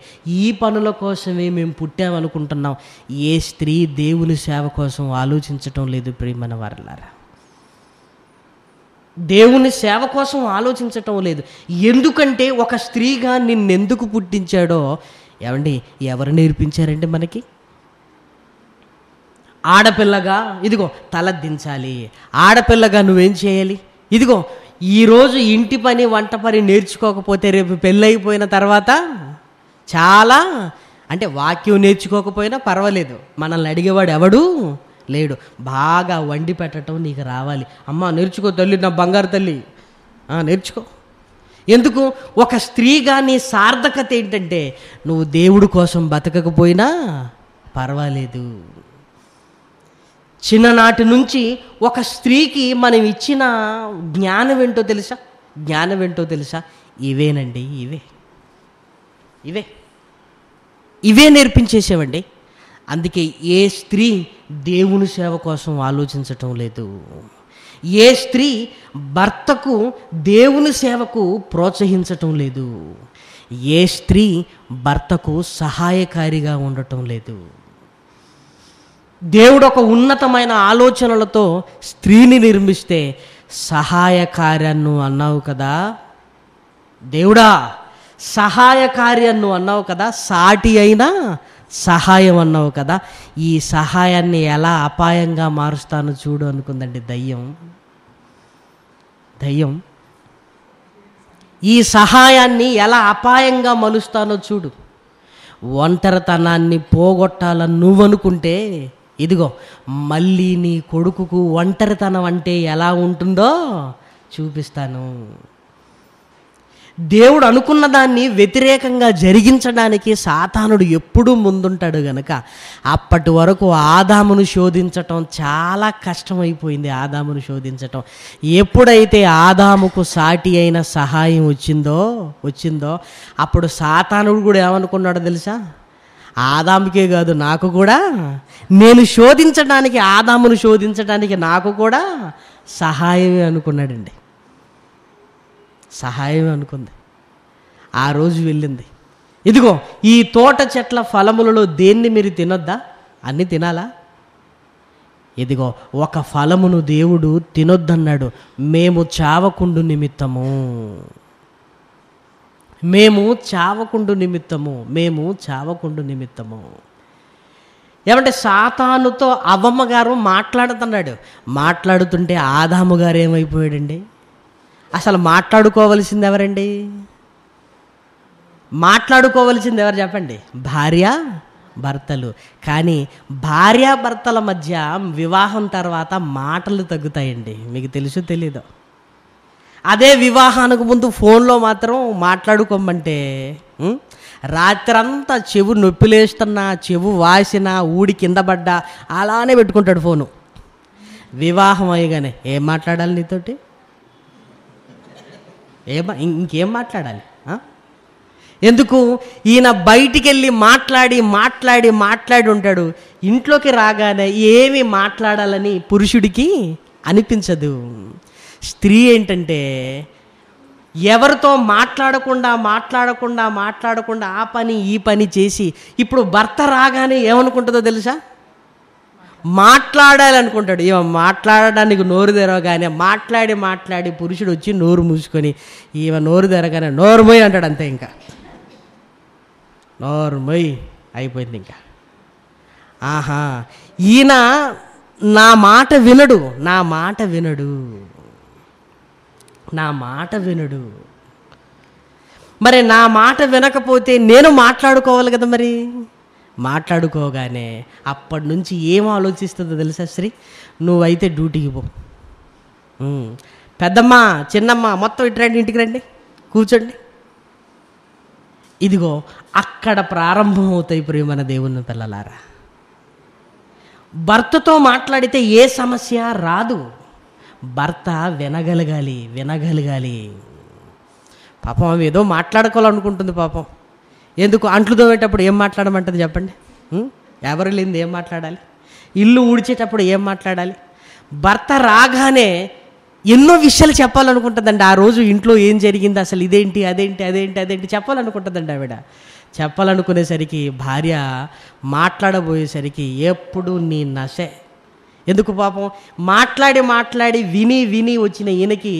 ఈ పనుల కోసమే మేము పుట్టామనుకుంటున్నాం. ఏ స్త్రీ దేవుని సేవ కోసం ఆలోచించటం లేదు ప్రియమైన వారలారా. దేవుని సేవ కోసం ఆలోచించటం లేదు. ఎందుకంటే ఒక స్త్రీగా నిన్నెందుకు పుట్టించాడో ఏమండి ఎవరు నేర్పించారంటే మనకి? ఆడపిల్లగా ఇదిగో తల దించాలి, ఆడపిల్లగా నువ్వేం చేయాలి, ఇదిగో ఈరోజు ఇంటి పని వంట పని నేర్చుకోకపోతే రేపు పెళ్ళైపోయిన తర్వాత చాలా అంటే వాక్యం నేర్చుకోకపోయినా పర్వాలేదు, మనల్ని అడిగేవాడు ఎవడు లేడు. బాగా వండి పెట్టడం నీకు రావాలి. అమ్మ నేర్చుకో తల్లి, నా బంగారు తల్లి, నేర్చుకో. ఎందుకు? ఒక స్త్రీగా నీ సార్థకత ఏంటంటే నువ్వు దేవుడి కోసం బతకకపోయినా పర్వాలేదు. చిన్ననాటి నుంచి ఒక స్త్రీకి మనం ఇచ్చిన జ్ఞానం ఏంటో తెలుసా? ఇవేనండి, ఇవే నేర్పించేసేవండి. అందుకే ఏ స్త్రీ దేవుని సేవ కోసం ఆలోచించటం లేదు. ఏ స్త్రీ భర్తకు దేవుని సేవకు ప్రోత్సహించటం లేదు. ఏ స్త్రీ భర్తకు సహాయకారిగా ఉండటం లేదు. దేవుడు ఒక ఉన్నతమైన ఆలోచనలతో స్త్రీని నిర్మిస్తే సహాయకార్యాన్ని అన్నావు కదా దేవుడా, సహాయకార్యాన్ని అన్నావు కదా, సాటి అయినా సహాయం అన్నావు కదా, ఈ సహాయాన్ని ఎలా అపాయంగా మారుస్తాను చూడు అనుకుందండి దయ్యం. ఈ సహాయాన్ని ఎలా అపాయంగా మలుస్తానో చూడు. ఒంటరితనాన్ని పోగొట్టాలని నువ్వనుకుంటే ఇదిగో మళ్ళీ నీ కొడుకుకు ఒంటరితనం అంటే ఎలా ఉంటుందో చూపిస్తాను. దేవుడు అనుకున్న దాన్ని వ్యతిరేకంగా జరిగించడానికి సాతానుడు ఎప్పుడూ ముందుంటాడు గనక అప్పటి వరకు ఆదామును శోధించటం చాలా కష్టమైపోయింది. ఆదామును శోధించటం ఎప్పుడైతే ఆదాముకు సాటి అయిన సహాయం వచ్చిందో అప్పుడు సాతానుడు కూడా ఏమనుకున్నాడో తెలుసా? ఆదాముకే కాదు నాకు కూడా, నేను శోధించడానికి, ఆదామును శోధించడానికి నాకు కూడా సహాయమే అనుకున్నాడండి. సహాయమే అనుకుంది. ఆ రోజు వెళ్ళింది, ఇదిగో ఈ తోట చెట్ల ఫలములలో దేన్ని మీరు తినొద్దా? అన్నీ తినాలా? ఇదిగో ఒక ఫలమును దేవుడు తినొద్దన్నాడు, మేము చావకుండు నిమిత్తము, మేము చావకుండు నిమిత్తము, మేము చావకుండు నిమిత్తము. ఏమంటే సాతానుతో అవ్వమ్మ గారు మాట్లాడుతున్నాడు. మాట్లాడుతుంటే ఆదాము గారు ఏమైపోయాడండి? అసలు మాట్లాడుకోవలసింది ఎవరండి? మాట్లాడుకోవలసింది ఎవరు చెప్పండి? భార్య భర్తలు. కానీ భార్యాభర్తల మధ్య వివాహం తర్వాత మాటలు తగ్గుతాయండి. మీకు తెలుసు తెలీదు? అదే వివాహానికి ముందు ఫోన్లో మాత్రం మాట్లాడుకోమంటే రాత్రంతా చెవు నొప్పిలేస్తున్నా, చెవు వాసినా, ఊడి కింద పడ్డా అలానే పెట్టుకుంటాడు ఫోను. వివాహం అయ్యగానే ఏం మాట్లాడాలి నీతోటి? ఇంకేం మాట్లాడాలి? ఎందుకు? ఈయన బయటికి వెళ్ళి మాట్లాడి మాట్లాడి మాట్లాడి ఉంటాడు. ఇంట్లోకి రాగానే ఏమి మాట్లాడాలని పురుషుడికి అనిపించదు. స్త్రీ ఏంటంటే ఎవరితో మాట్లాడకుండా మాట్లాడకుండా మాట్లాడకుండా ఆ పని ఈ పని చేసి ఇప్పుడు భర్త రాగానే ఏమనుకుంటుందో తెలుసా? మాట్లాడాలి అనుకుంటాడు. ఈమె మాట్లాడడానికి నోరు తెరవగానే మాట్లాడి మాట్లాడి పురుషుడు వచ్చి నోరు మూసుకొని ఈమె నోరు తెరగానే నోరు మొయ్ అంటాడు. అంతే, ఇంకా నోరు మొయ్ అయిపోయింది. ఇంకా ఆహా, ఈయన నా మాట వినడు, నా మాట వినడు, నా మాట వినడు. మరి నా మాట వినకపోతే నేను మాట్లాడుకోవాలి కదా. మరి మాట్లాడుకోగానే అప్పటి నుంచి ఏం ఆలోచిస్తుందో తెలుసా స్త్రీ? నువ్వైతే డ్యూటీకి పో, పెద్దమ్మ చిన్నమ్మ మొత్తం ఇటు రండి, ఇంటికి రండి, కూర్చోండి. ఇదిగో అక్కడ ప్రారంభం అవుతాయి ప్రియమైన దేవుని పిల్లలారా. భర్తతో మాట్లాడితే ఏ సమస్య రాదు. భర్త వినగలగాలి, వినగలగాలి. పాపం ఆమె ఏదో మాట్లాడుకోవాలనుకుంటుంది పాపం. ఎందుకు? అంట్లు తోమేటప్పుడు ఏం మాట్లాడమంటుంది చెప్పండి? ఎవరు లేనిది ఏం మాట్లాడాలి? ఇల్లు ఊడ్చేటప్పుడు ఏం మాట్లాడాలి? భర్త రాగానే ఎన్నో విషయాలు చెప్పాలనుకుంటుందండి. ఆ రోజు ఇంట్లో ఏం జరిగింది, అసలు ఇదేంటి అదేంటి అదేంటి అదేంటి చెప్పాలనుకుంటుందండి ఆవిడ. చెప్పాలనుకునేసరికి భార్య మాట్లాడబోయేసరికి ఎప్పుడు నీ నశే. ఎందుకు? పాపం మాట్లాడి మాట్లాడి విని విని వచ్చిన ఈయనకి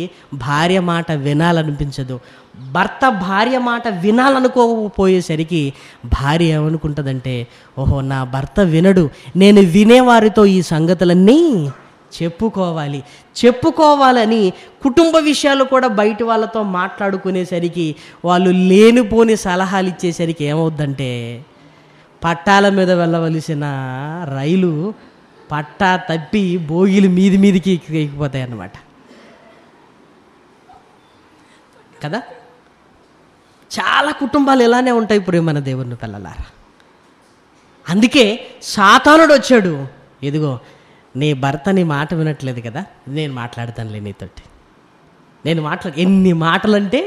భార్య మాట వినాలనిపించదు. భర్త భార్య మాట వినాలనుకోకపోయేసరికి భార్య ఏమనుకుంటుందంటే, ఓహో నా భర్త వినడు, నేను వినేవారితో ఈ సంగతులన్నీ చెప్పుకోవాలని కుటుంబ విషయాలు కూడా బయట వాళ్ళతో మాట్లాడుకునేసరికి వాళ్ళు లేనిపోని సలహాలు ఇచ్చేసరికి ఏమవుద్దంటే పట్టాల మీద వెళ్ళవలసిన రైలు పట్టా తప్పి బోగిలు మీదికి ఎక్కిపోతాయి అన్నమాట కదా. చాలా కుటుంబాలు ఇలానే ఉంటాయి ప్రియమైన దేవుని పిల్లలారా. అందుకే సాతానుడు వచ్చాడు, ఇదిగో నీ భర్త నీ మాట వినట్లేదు కదా, నేను మాట్లాడతానులే నీతోటి, ఎన్ని మాటలు అంటే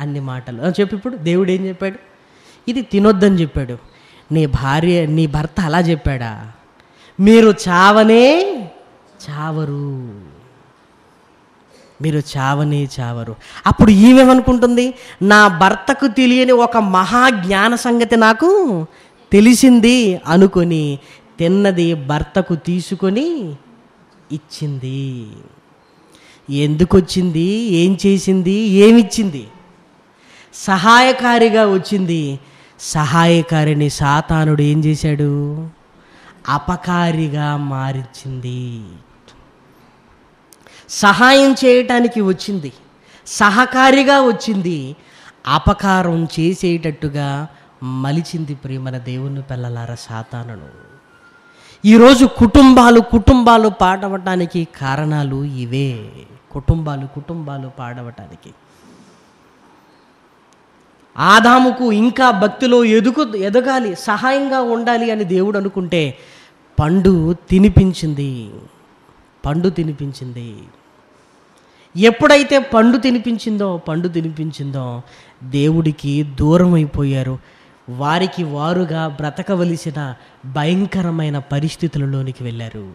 అన్ని మాటలు చెప్పి. ఇప్పుడు దేవుడు ఏం చెప్పాడు? ఇది తినొద్దని చెప్పాడు. నీ భర్త అలా చెప్పాడా? మీరు చావనే చావరు, మీరు చావనే చావరు. అప్పుడు ఈమెమనుకుంటుంది, నా భర్తకు తెలియని ఒక మహాజ్ఞాన సంగతి నాకు తెలిసింది అనుకొని తిన్నది భర్తకు తీసుకొని ఇచ్చింది. ఎందుకు వచ్చింది? ఏం చేసింది? ఏమిచ్చింది? సహాయకారిగా వచ్చింది. సహాయకారిని సాతానుడు ఏం చేశాడు? అపకారిగా మారించింది. సహాయం చేయటానికి వచ్చింది, సహకారిగా వచ్చింది, అపకారం చేసేటట్టుగా మలిచింది ప్రియమైన దేవుని పిల్లలారా సాతానును. ఈరోజు కుటుంబాలు పాడవటానికి కారణాలు ఇవే. కుటుంబాలు పాడవటానికి. ఆదాముకు ఇంకా భక్తిలో ఎదగాలి, సహాయంగా ఉండాలి అని దేవుడు అనుకుంటే పండు తినిపించింది. ఎప్పుడైతే పండు తినిపించిందో దేవుడికి దూరం అయిపోయారు. వారికి వారుగా బ్రతకవలసిన భయంకరమైన పరిస్థితులలోనికి వెళ్ళారు.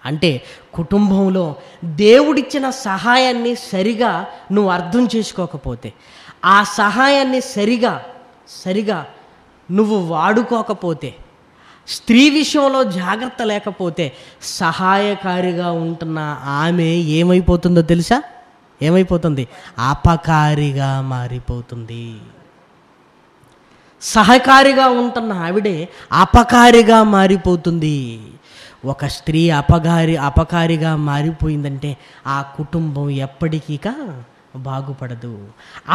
అంటే కుటుంబంలో దేవుడిచ్చిన సహాయాన్ని సరిగా నువ్వు అర్థం చేసుకోకపోతే, ఆ సహాయాన్ని సరిగా నువ్వు వాడుకోకపోతే, స్త్రీ విషయంలో జాగ్రత్త లేకపోతే సహాయకారిగా ఉంటున్న ఆమె ఏమైపోతుందో తెలుసా? ఏమైపోతుంది? అపకారిగా మారిపోతుంది. సహకారిగా ఉంటున్న ఆవిడే అపకారిగా మారిపోతుంది. ఒక స్త్రీ అపకారిగా మారిపోయిందంటే ఆ కుటుంబం ఎప్పటికీక బాగుపడదు.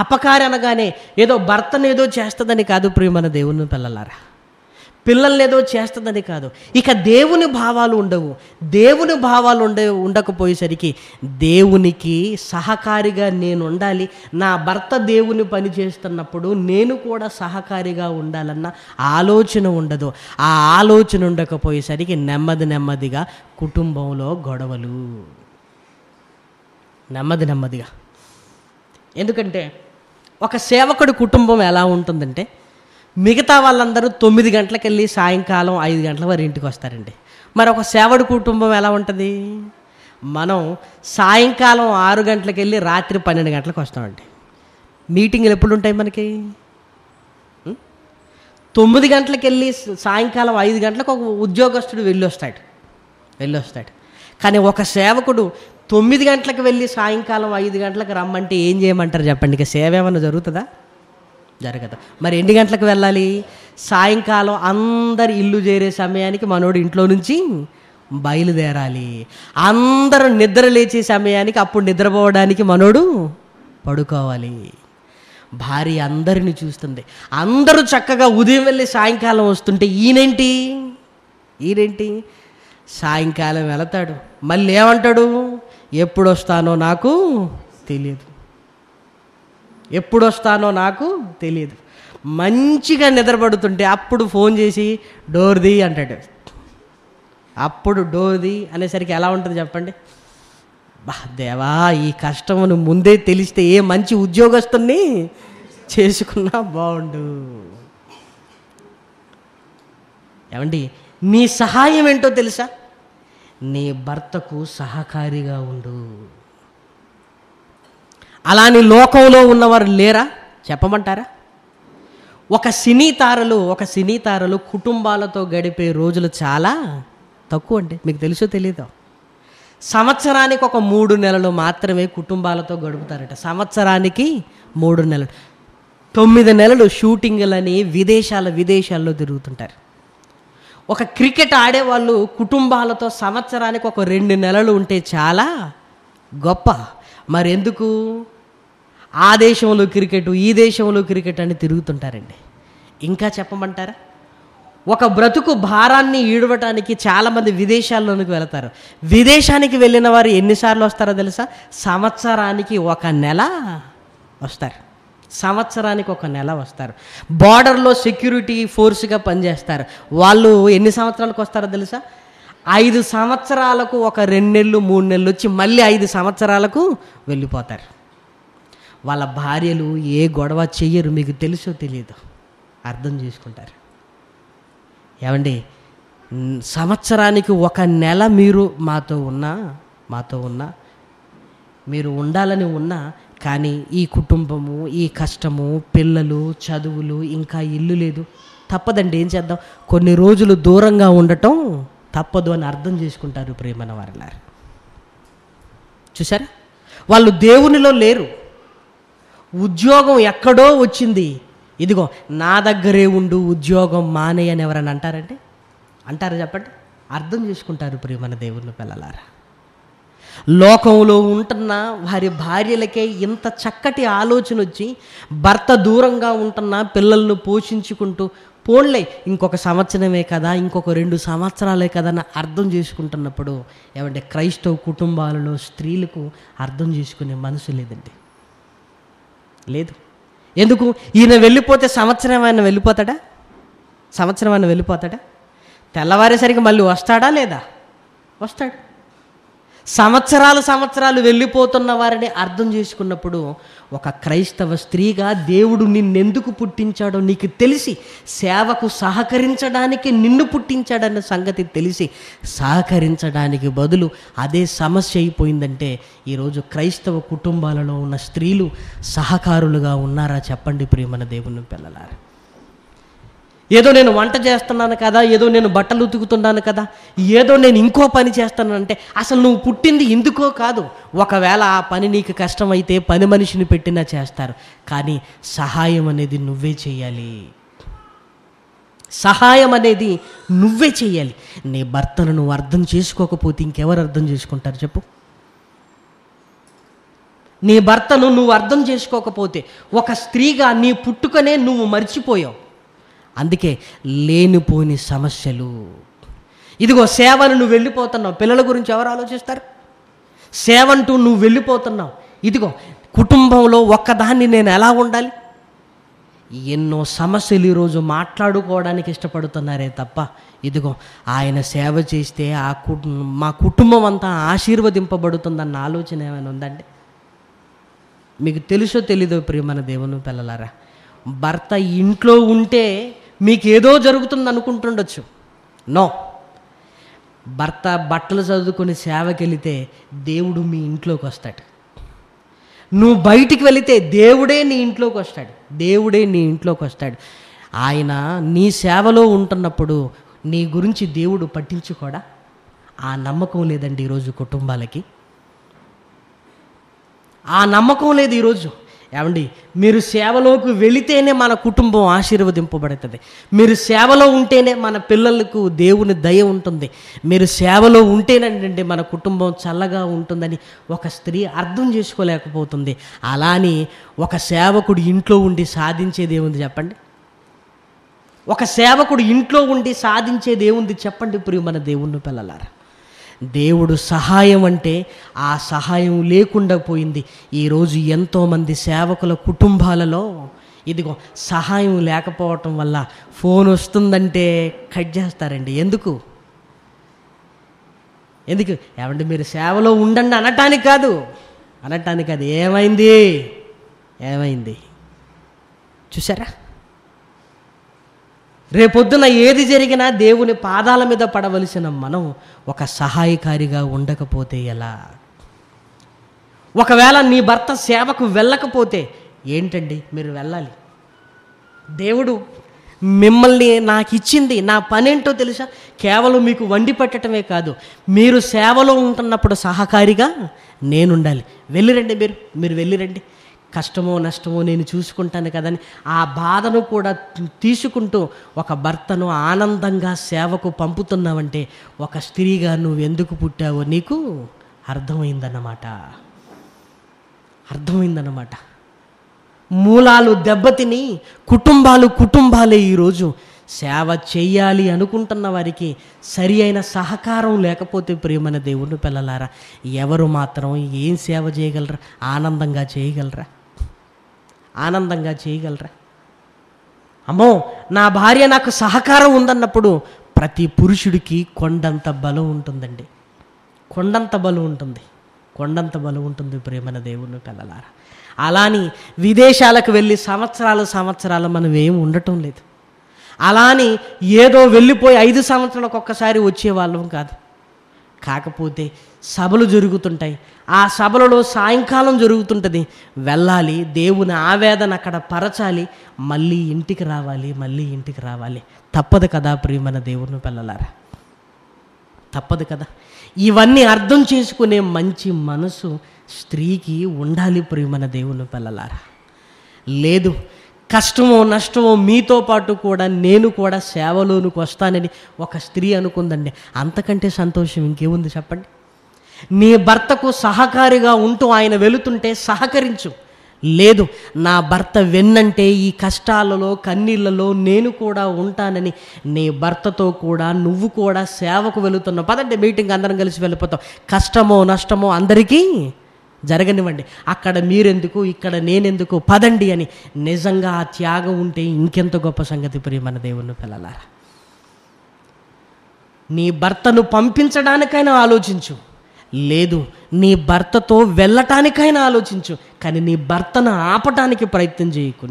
అపకారి అనగానే ఏదో భర్తనేదో చేస్తుందని కాదు ప్రియమైన దేవుని పిల్లలారా, పిల్లల్నేదో చేస్తుందని కాదు. ఇక దేవుని భావాలు ఉండవు. దేవుని భావాలు ఉండకపోయేసరికి దేవునికి సహకారిగా నేను ఉండాలి, నా భర్త దేవుని పని చేస్తున్నప్పుడు నేను కూడా సహకారిగా ఉండాలన్న ఆలోచన ఉండదు. ఆ ఆలోచన ఉండకపోయేసరికి నెమ్మదిగా కుటుంబంలో గొడవలు, నెమ్మదిగా. ఎందుకంటే ఒక సేవకుడి కుటుంబం ఎలా ఉంటుందంటే, మిగతా వాళ్ళందరూ 9 గంటలకు వెళ్ళి సాయంకాలం 5 గంటల వరకు ఇంటికి వస్తారండి. మరి ఒక సేవడి కుటుంబం ఎలా ఉంటుంది? మనం సాయంకాలం 6 గంటలకు వెళ్ళి రాత్రి 12 గంటలకు వస్తామండి. మీటింగులు ఎప్పుడు ఉంటాయి మనకి? 9 గంటలకు వెళ్ళి సాయంకాలం 5 గంటలకు ఒక ఉద్యోగస్తుడు వెళ్ళొస్తాడు. కానీ ఒక సేవకుడు 9 గంటలకు వెళ్ళి సాయంకాలం 5 గంటలకు రమ్మంటే ఏం చేయమంటారు చెప్పండి? ఇక సేవ ఏమన్నా జరుగుతుందా? జరగదు. మరి ఎన్ని గంటలకు వెళ్ళాలి? సాయంకాలం అందరు ఇల్లు చేరే సమయానికి మనోడు ఇంట్లో నుంచి బయలుదేరాలి. అందరూ నిద్ర లేచే సమయానికి అప్పుడు నిద్రపోవడానికి మనోడు పడుకోవాలి. భార్య అందరిని చూస్తుంది. అందరూ చక్కగా ఉదయం వెళ్ళి సాయంకాలం వస్తుంటే ఈయనేంటి సాయంకాలం వెళతాడు. మళ్ళీ ఏమంటాడు? ఎప్పుడు వస్తానో నాకు తెలియదు. మంచిగా నిద్రపడుతుంటే అప్పుడు ఫోన్ చేసి డోర్ ది అంటాడు. అప్పుడు డోర్ ది అనేసరికి ఎలా ఉంటుంది చెప్పండి? దేవా, ఈ కష్టమును ముందే తెలిస్తే ఏ మంచి ఉద్యోగస్తుని చేసుకున్నా బాగుండు. ఏమండి, నీ సహాయం ఏంటో తెలుసా? నీ భర్తకు సహకారిగా ఉండు. అలాని లోకంలో ఉన్నవారు లేరా చెప్పమంటారా? ఒక సినీ తారలు కుటుంబాలతో గడిపే రోజులు చాలా తక్కువ అండి. మీకు తెలుసో తెలీదో? సంవత్సరానికి ఒక 3 నెలలు మాత్రమే కుటుంబాలతో గడుపుతారట. సంవత్సరానికి 3 నెలలు. 9 నెలలు షూటింగులని విదేశాల్లో తిరుగుతుంటారు. ఒక క్రికెట్ ఆడేవాళ్ళు కుటుంబాలతో సంవత్సరానికి ఒక 2 నెలలు ఉంటే చాలా గొప్ప. మరి ఎందుకు? ఆ దేశంలో క్రికెట్, ఈ దేశంలో క్రికెట్ అని తిరుగుతుంటారండి. ఇంకా చెప్పమంటారా? ఒక బ్రతుకు భారాన్ని ఈడవటానికి చాలామంది విదేశాల్లోనికి వెళతారు. విదేశానికి వెళ్ళిన వారు ఎన్నిసార్లు వస్తారో తెలుసా? సంవత్సరానికి 1 నెల వస్తారు. బార్డర్లో సెక్యూరిటీ ఫోర్స్గా పనిచేస్తారు. వాళ్ళు ఎన్ని సంవత్సరాలకు వస్తారో తెలుసా? 5 సంవత్సరాలకు ఒక 2 నెలలు 3 నెలలు వచ్చి మళ్ళీ 5 సంవత్సరాలకు వెళ్ళిపోతారు. వాళ్ళ భార్యలు ఏ గొడవ చెయ్యరు. మీకు తెలుసో తెలియదు, అర్థం చేసుకుంటారు. ఏమండి, సంవత్సరానికి 1 నెల మీరు మాతో ఉన్నా మీరు ఉండాలని ఉన్నా కానీ ఈ కుటుంబము, ఈ కష్టము, పిల్లలు, చదువులు, ఇంకా ఇల్లు లేదు, తప్పదండి. ఏం చేద్దాం? కొన్ని రోజులు దూరంగా ఉండటం తప్పదు అని అర్థం చేసుకుంటారు ప్రియమైన వారలారా. చూసారా? వాళ్ళు దేవునిలో లేరు. ఉద్యోగం ఎక్కడో వచ్చింది, ఇదిగో నా దగ్గరే ఉండు, ఉద్యోగం మానేయ్ అని ఎవరైనా అంటారంటే? అంటారా చెప్పండి? అర్థం చేసుకుంటారు ప్రియమైన దేవుని పిల్లలారా. లోకంలో ఉంటున్న వారి భార్యలకే ఇంత చక్కటి ఆలోచన వచ్చి భర్త దూరంగా ఉంటున్న పిల్లలను పోషించుకుంటూ పోన్లే ఇంకొక సంవత్సరమే కదా, ఇంకొక 2 సంవత్సరాలే కదా అని అర్థం చేసుకుంటున్నప్పుడు ఏమంటే క్రైస్తవ కుటుంబాలలో స్త్రీలకు అర్థం చేసుకునే మనసు లేదండి. లేదు. ఎందుకు? ఈయన వెళ్ళిపోతే సంవత్సరం ఆయన వెళ్ళిపోతాడా? తెల్లవారేసరికి మళ్ళీ వస్తాడా లేదా? వస్తాడు. సంవత్సరాలు వెళ్ళిపోతున్న వారిని అర్థం చేసుకున్నప్పుడు ఒక క్రైస్తవ స్త్రీగా దేవుడు నిన్నెందుకు పుట్టించాడో నీకు తెలిసి, సేవకు సహకరించడానికి నిన్ను పుట్టించాడన్న సంగతి తెలిసి సహకరించడానికి బదులు అదే సమస్య అయిపోయిందంటే ఈరోజు క్రైస్తవ కుటుంబాలలో ఉన్న స్త్రీలు సహకారులుగా ఉన్నారా చెప్పండి ప్రియమైన దేవుని పిల్లలారా. ఏదో నేను వంట చేస్తున్నాను కదా, ఏదో నేను బట్టలు ఉతుకుతున్నాను కదా, ఏదో నేను ఇంకో పని చేస్తానంటే అసలు నువ్వు పుట్టింది ఇందుకో కాదు. ఒకవేళ ఆ పని నీకు కష్టమైతే పని మనిషిని పెట్టినా చేస్తారు, కానీ సహాయం అనేది నువ్వే చేయాలి. సహాయం అనేది నువ్వే చేయాలి. నీ భర్తను నువ్వు అర్థం చేసుకోకపోతే ఇంకెవరు అర్థం చేసుకుంటారు చెప్పు? నీ భర్తను నువ్వు అర్థం చేసుకోకపోతే, ఒక స్త్రీగా నీ పుట్టుకనే నువ్వు మర్చిపోయావు. అందుకే లేనిపోని సమస్యలు. ఇదిగో సేవను నువ్వు వెళ్ళిపోతున్నావు, పిల్లల గురించి ఎవరు ఆలోచిస్తారు? సేవంటూ నువ్వు వెళ్ళిపోతున్నావు. ఇదిగో కుటుంబంలో ఒక్కదాన్ని నేను ఎలా ఉండాలి? ఎన్నో సమస్యలు ఈరోజు మాట్లాడుకోవడానికి ఇష్టపడుతున్నారే తప్ప, ఇదిగో ఆయన సేవ చేస్తే మా కుటుంబం అంతా ఆశీర్వదింపబడుతుందన్న ఆలోచన ఏమైనా ఉందండి? మీకు తెలుసో తెలీదో ప్రియమైన దేవుని పిల్లలారా, భర్త ఇంట్లో ఉంటే మీకేదో జరుగుతుంది అనుకుంటుండొచ్చు. నో, భర్త బట్టలు చదువుకొని సేవకి వెళితే దేవుడు మీ ఇంట్లోకి వస్తాడు. నువ్వు బయటికి వెళితే దేవుడే నీ ఇంట్లోకి వస్తాడు. దేవుడే నీ ఇంట్లోకి వస్తాడు. ఆయన నీ సేవలో ఉంటున్నప్పుడు నీ గురించి దేవుడు పట్టించుకోడా? ఆ నమ్మకం లేదండి ఈరోజు కుటుంబాలకి. ఆ నమ్మకం లేదు ఈరోజు. ఏమండి, మీరు సేవలోకి వెళితేనే మన కుటుంబం ఆశీర్వదింపబడుతుంది. మీరు సేవలో ఉంటేనే మన పిల్లలకు దేవుని దయ ఉంటుంది. మీరు సేవలో ఉంటేనంటే మన కుటుంబం చల్లగా ఉంటుందని ఒక స్త్రీ అర్థం చేసుకోలేకపోతుంది. అలాని ఒక సేవకుడు ఇంట్లో ఉండి సాధించేది ఏముంది చెప్పండి? ఒక సేవకుడు ఇంట్లో ఉండి సాధించేది ఏముంది చెప్పండి ప్రియమైన దేవుని పిల్లలారా? దేవుడు సహాయం అంటే ఆ సహాయం లేకుండా పోయింది. ఈరోజు ఎంతోమంది సేవకుల కుటుంబాలలో ఇదిగో సహాయం లేకపోవటం వల్ల ఫోన్ వస్తుందంటే కట్ చేస్తారండి. ఎందుకు? ఏమంటే మీరు సేవలో ఉండండి అనటానికి కాదు. ఏమైంది చూసారా? రేపొద్దున ఏది జరిగినా దేవుని పాదాల మీద పడవలసిన మనం ఒక సహాయకారిగా ఉండకపోతే ఎలా? ఒకవేళ నీ భర్త సేవకు వెళ్ళకపోతే ఏంటండి మీరు వెళ్ళాలి? దేవుడు మిమ్మల్ని నాకు ఇచ్చింది, నా పనేంటో తెలుసా? కేవలం మీకు వండి పెట్టడమే కాదు, మీరు సేవలో ఉంటున్నప్పుడు సహకారిగా నేనుండాలి. వెళ్ళిరండి, మీరు వెళ్ళిరండి, కష్టమో నష్టమో నేను చూసుకుంటాను కదని ఆ బాధను కూడా తీసుకుంటూ ఒక భర్తను ఆనందంగా సేవకు పంపుతున్నావంటే ఒక స్త్రీగా నువ్వు ఎందుకు పుట్టావో నీకు అర్థమైందన్నమాట. మూలాలు దెబ్బతిని కుటుంబాలే ఈరోజు సేవ చేయాలి అనుకుంటున్న వారికి సరి అయిన సహకారం లేకపోతే ప్రియమైన దేవుని పిల్లలారా, ఎవరు మాత్రం ఏం సేవ చేయగలరా? ఆనందంగా చేయగలరా? అమ్మో, నా భార్య నాకు సహకారం ఉందన్నప్పుడు ప్రతి పురుషుడికి కొండంత బలం ఉంటుందండి. కొండంత బలం ఉంటుంది ప్రియమైన దేవుని పిల్లలారా. అలాని విదేశాలకు వెళ్ళి సంవత్సరాలు మనం ఏం ఉండటం లేదు. అలాని ఏదో వెళ్ళిపోయి 5 సంవత్సరాలకు ఒక్కసారి వచ్చేవాళ్ళం కాదు. కాకపోతే సభలు జరుగుతుంటాయి, ఆ సభలలో సాయంకాలం జరుగుతుంటుంది, వెళ్ళాలి, దేవుని ఆవేదన అక్కడ పరచాలి, మళ్ళీ ఇంటికి రావాలి. తప్పదు కదా ప్రియమైన దేవుని పిల్లలారా? తప్పదు కదా? ఇవన్నీ అర్థం చేసుకునే మంచి మనసు స్త్రీకి ఉండాలి ప్రియమైన దేవుని పిల్లలారా. లేదు, కష్టమో నష్టమో మీతో పాటు కూడా నేను కూడా సేవలోనికి వస్తానని ఒక స్త్రీ అనుకుందండి, అంతకంటే సంతోషం ఇంకేముంది చెప్పండి? నీ భర్తకు సహకారిగా ఉంటూ ఆయన వెళుతుంటే సహకరించు. లేదు, నా భర్త వెన్నంటే ఈ కష్టాలలో కన్నీళ్లలో నేను కూడా ఉంటానని నీ భర్తతో కూడా నువ్వు కూడా సేవకు వెళుతున్నావు. పదండి, మీటింగ్ అందరం కలిసి వెళ్ళిపోతాం. కష్టమో నష్టమో అందరికీ జరగనివ్వండి, అక్కడ మీరెందుకు ఇక్కడ నేనెందుకు, పదండి అని నిజంగా ఆ త్యాగం ఉంటే ఇంకెంత గొప్ప సంగతి ప్రియమైన దేవుని పిల్లలారా. నీ భర్తను పంపించడానికైనా ఆలోచించు, లేదు నీ భర్తతో వెళ్ళటానికైనా ఆలోచించు, కానీ నీ భర్తను ఆపటానికి ప్రయత్నం చేయకు.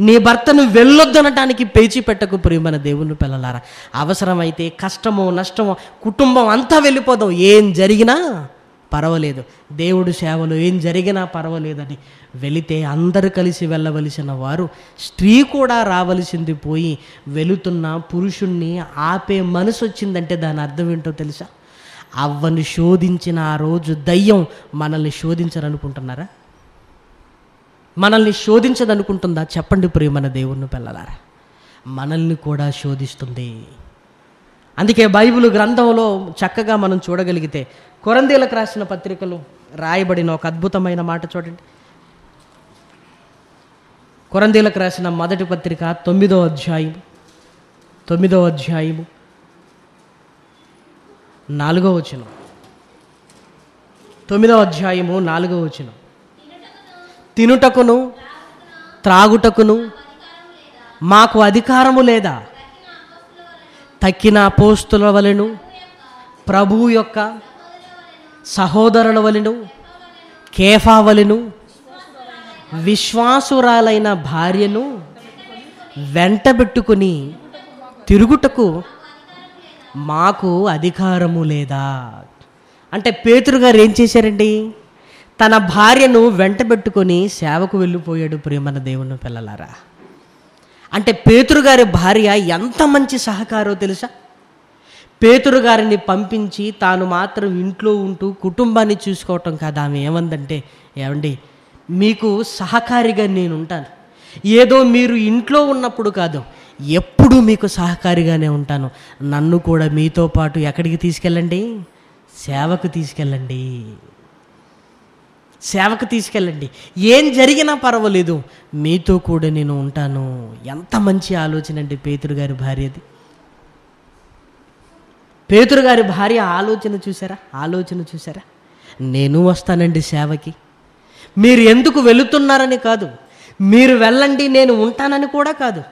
నీ భర్తను వెళ్ళొద్దనటానికి పేచి పెట్టకు ప్రియమైన దేవుని పిల్లలారా. అవసరమైతే కష్టమో నష్టమో కుటుంబం అంతా వెళ్ళిపోదాం, ఏం జరిగినా పర్వాలేదు, దేవుడు సేవలో ఏం జరిగినా పర్వాలేదని వెళితే అందరూ కలిసి వెళ్ళవలసిన వారు స్త్రీ కూడా రావలసింది పోయి వెళుతున్న పురుషుణ్ణి ఆపే మనసు వచ్చిందంటే దాని అర్థం ఏంటో తెలుసా? అవ్వని శోధించిన ఆ రోజు దయ్యం మనల్ని శోధించాలనుకుంటున్నారా? మనల్ని శోధించదనుకుంటుందా? చెప్పండి ప్రియమైన దేవుని పిల్లలారా, మనల్ని కూడా శోధిస్తుంది. అందుకే బైబిల్ గ్రంథంలో చక్కగా మనం చూడగలిగితే కొరింథీయులకు రాసిన పత్రికలో రాయబడిన ఒక అద్భుతమైన మాట చూడండి. కొరింథీయులకు రాసిన మొదటి పత్రిక 9వ అధ్యాయం 4వ వచనం. 9వ అధ్యాయము 4వ వచనం. తినుటకును త్రాగుటకును మాకు అధికారము లేదా? తక్కిన అపోస్తుల వలెను ప్రభువు యొక్క సహోదరుల వలెను కేఫా వలెను విశ్వాసురాలైన భార్యను వెంటబెట్టుకుని తిరుగుటకు మాకు అధికారము లేదా? అంటే పేతురు గారు ఏం చేశారండి? తన భార్యను వెంటబెట్టుకొని సేవకు వెళ్ళిపోయాడు. ప్రియమైన దేవుని పిల్లలారా, అంటే పేతురు గారి భార్య ఎంత మంచి సహకారో తెలుసా? పేతురు గారిని పంపించి తాను మాత్రం ఇంట్లో ఉంటూ కుటుంబాన్ని చూసుకోవటం కాదు. ఆమె ఏమందంటే, ఏమండి మీకు సహకారిగా నేను ఉంటాను. ఏదో మీరు ఇంట్లో ఉన్నప్పుడు కాదు, ఎప్పుడు మీకు సహకారిగానే ఉంటాను. నన్ను కూడా మీతో పాటు ఎక్కడికి తీసుకెళ్ళండి? సేవకు తీసుకెళ్ళండి, సేవకు తీసుకెళ్ళండి. ఏం జరిగినా పర్వాలేదు, మీతో కూడా నేను ఉంటాను. ఎంత మంచి ఆలోచన అండి పేతురు గారి భార్యది. పేతురు గారి భార్య ఆలోచన చూసారా? నేను వస్తానండి సేవకి. మీరు ఎందుకు వెళుతున్నారని కాదు, మీరు వెళ్ళండి నేను ఉంటానని కూడా కాదు,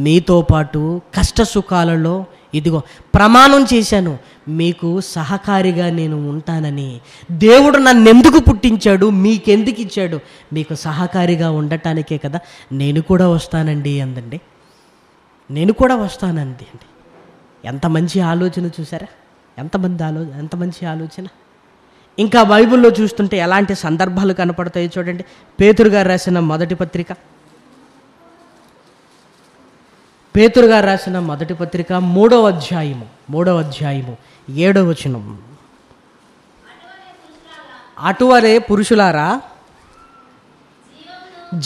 మీతో పాటు కష్ట సుఖాలలో ఇదిగో ప్రమాణం చేశాను, మీకు సహకారిగా నేను ఉంటానని. దేవుడు నన్ను ఎందుకు పుట్టించాడు, మీకెందుకు ఇచ్చాడు? మీకు సహకారిగా ఉండటానికే కదా. నేను కూడా వస్తానండి అందండి. నేను కూడా వస్తానండి అండి. ఎంత మంచి ఆలోచన చూసారా? ఎంత మంచి ఆలోచన. ఇంకా బైబిల్లో చూస్తుంటే ఎలాంటి సందర్భాలు కనపడతాయో చూడండి. పేతురు గారు రాసిన మొదటి పత్రిక 3వ అధ్యాయము 7వ వచనం. అటువలే పురుషులారా,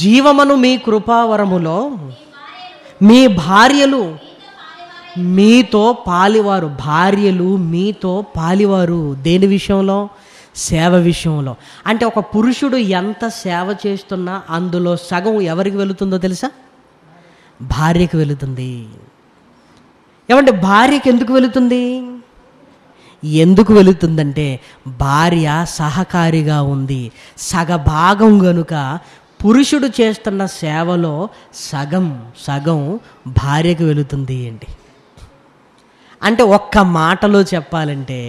జీవమను మీ కృపావరములో మీ భార్యలు మీతో పాలివారు. భార్యలు మీతో పాలివారు. దేని విషయంలో? సేవ విషయంలో. అంటే ఒక పురుషుడు ఎంత సేవ చేస్తున్నా అందులో సగం ఎవరికి వెళుతుందో తెలుసా? భార్యకు వెళుతుంది. ఏమంటే భార్యకి ఎందుకు వెళుతుంది? ఎందుకు వెళుతుందంటే భార్య సహకారిగా ఉంది. సగభాగం గనుక పురుషుడు చేస్తున్న సేవలో సగం భార్యకు వెళుతుంది అండి. అంటే ఒక్క మాటలో చెప్పాలంటే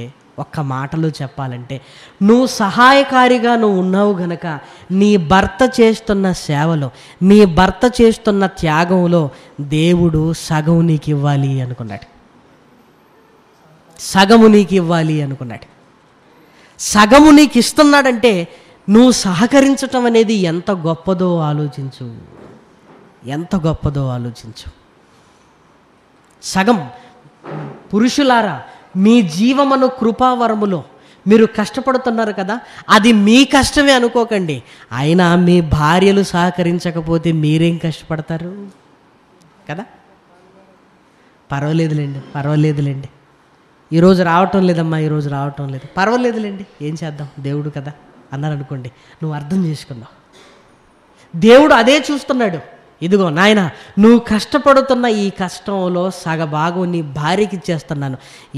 నువ్వు సహాయకారిగా నువ్వు ఉన్నావు గనక నీ భర్త చేస్తున్న సేవలో, నీ భర్త చేస్తున్న త్యాగంలో దేవుడు సగం నీకు ఇవ్వాలి అనుకున్నాడు. సగము నీకు ఇస్తున్నాడంటే నువ్వు సహకరించటం అనేది ఎంత గొప్పదో ఆలోచించు. సగం. పురుషులారా, మీ జీవమను కృపావరములో మీరు కష్టపడుతున్నారు కదా, అది మీ కష్టమే అనుకోకండి. అయినా మీ భార్యలు సహకరించకపోతే మీరేం కష్టపడతారు కదా. పర్వాలేదులేండి, ఈరోజు రావటం లేదమ్మా, పర్వాలేదులేండి, ఏం చేద్దాం, దేవుడు కదా అన్నారనుకోండి, నువ్వు అర్థం చేసుకుందాం. దేవుడు అదే చూస్తున్నాడు. ఇదిగో నాయన, నువ్వు కష్టపడుతున్న ఈ కష్టంలో సగభాగం నీ భార్యకి ఇచ్చేస్తున్నాను.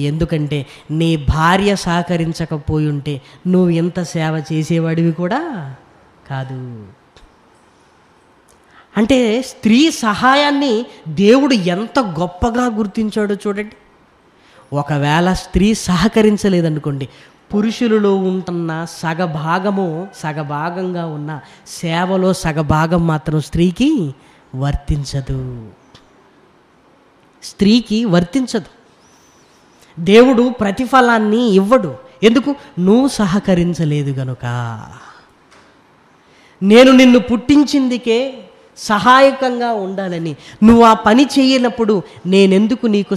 ఎందుకంటే నీ భార్య సహకరించకపోయి ఉంటే నువ్వు ఇంత సేవ చేసేవాడివి కూడా కాదు. అంటే స్త్రీ సహాయాన్ని దేవుడు ఎంత గొప్పగా గుర్తించాడో చూడండి. ఒకవేళ స్త్రీ సహకరించలేదనుకోండి, పురుషులలో ఉంటున్న సగభాగంగా ఉన్న సేవలో సగభాగం మాత్రం స్త్రీకి వర్తించదు. దేవుడు ప్రతిఫలాన్ని ఇవ్వడు. ఎందుకు? నువ్వు సహకరించలేదు గనుక. నేను నిన్ను పుట్టించిందికే సహాయకంగా ఉండాలని. నువ్వు ఆ పని చేయనప్పుడు నేనెందుకు నీకు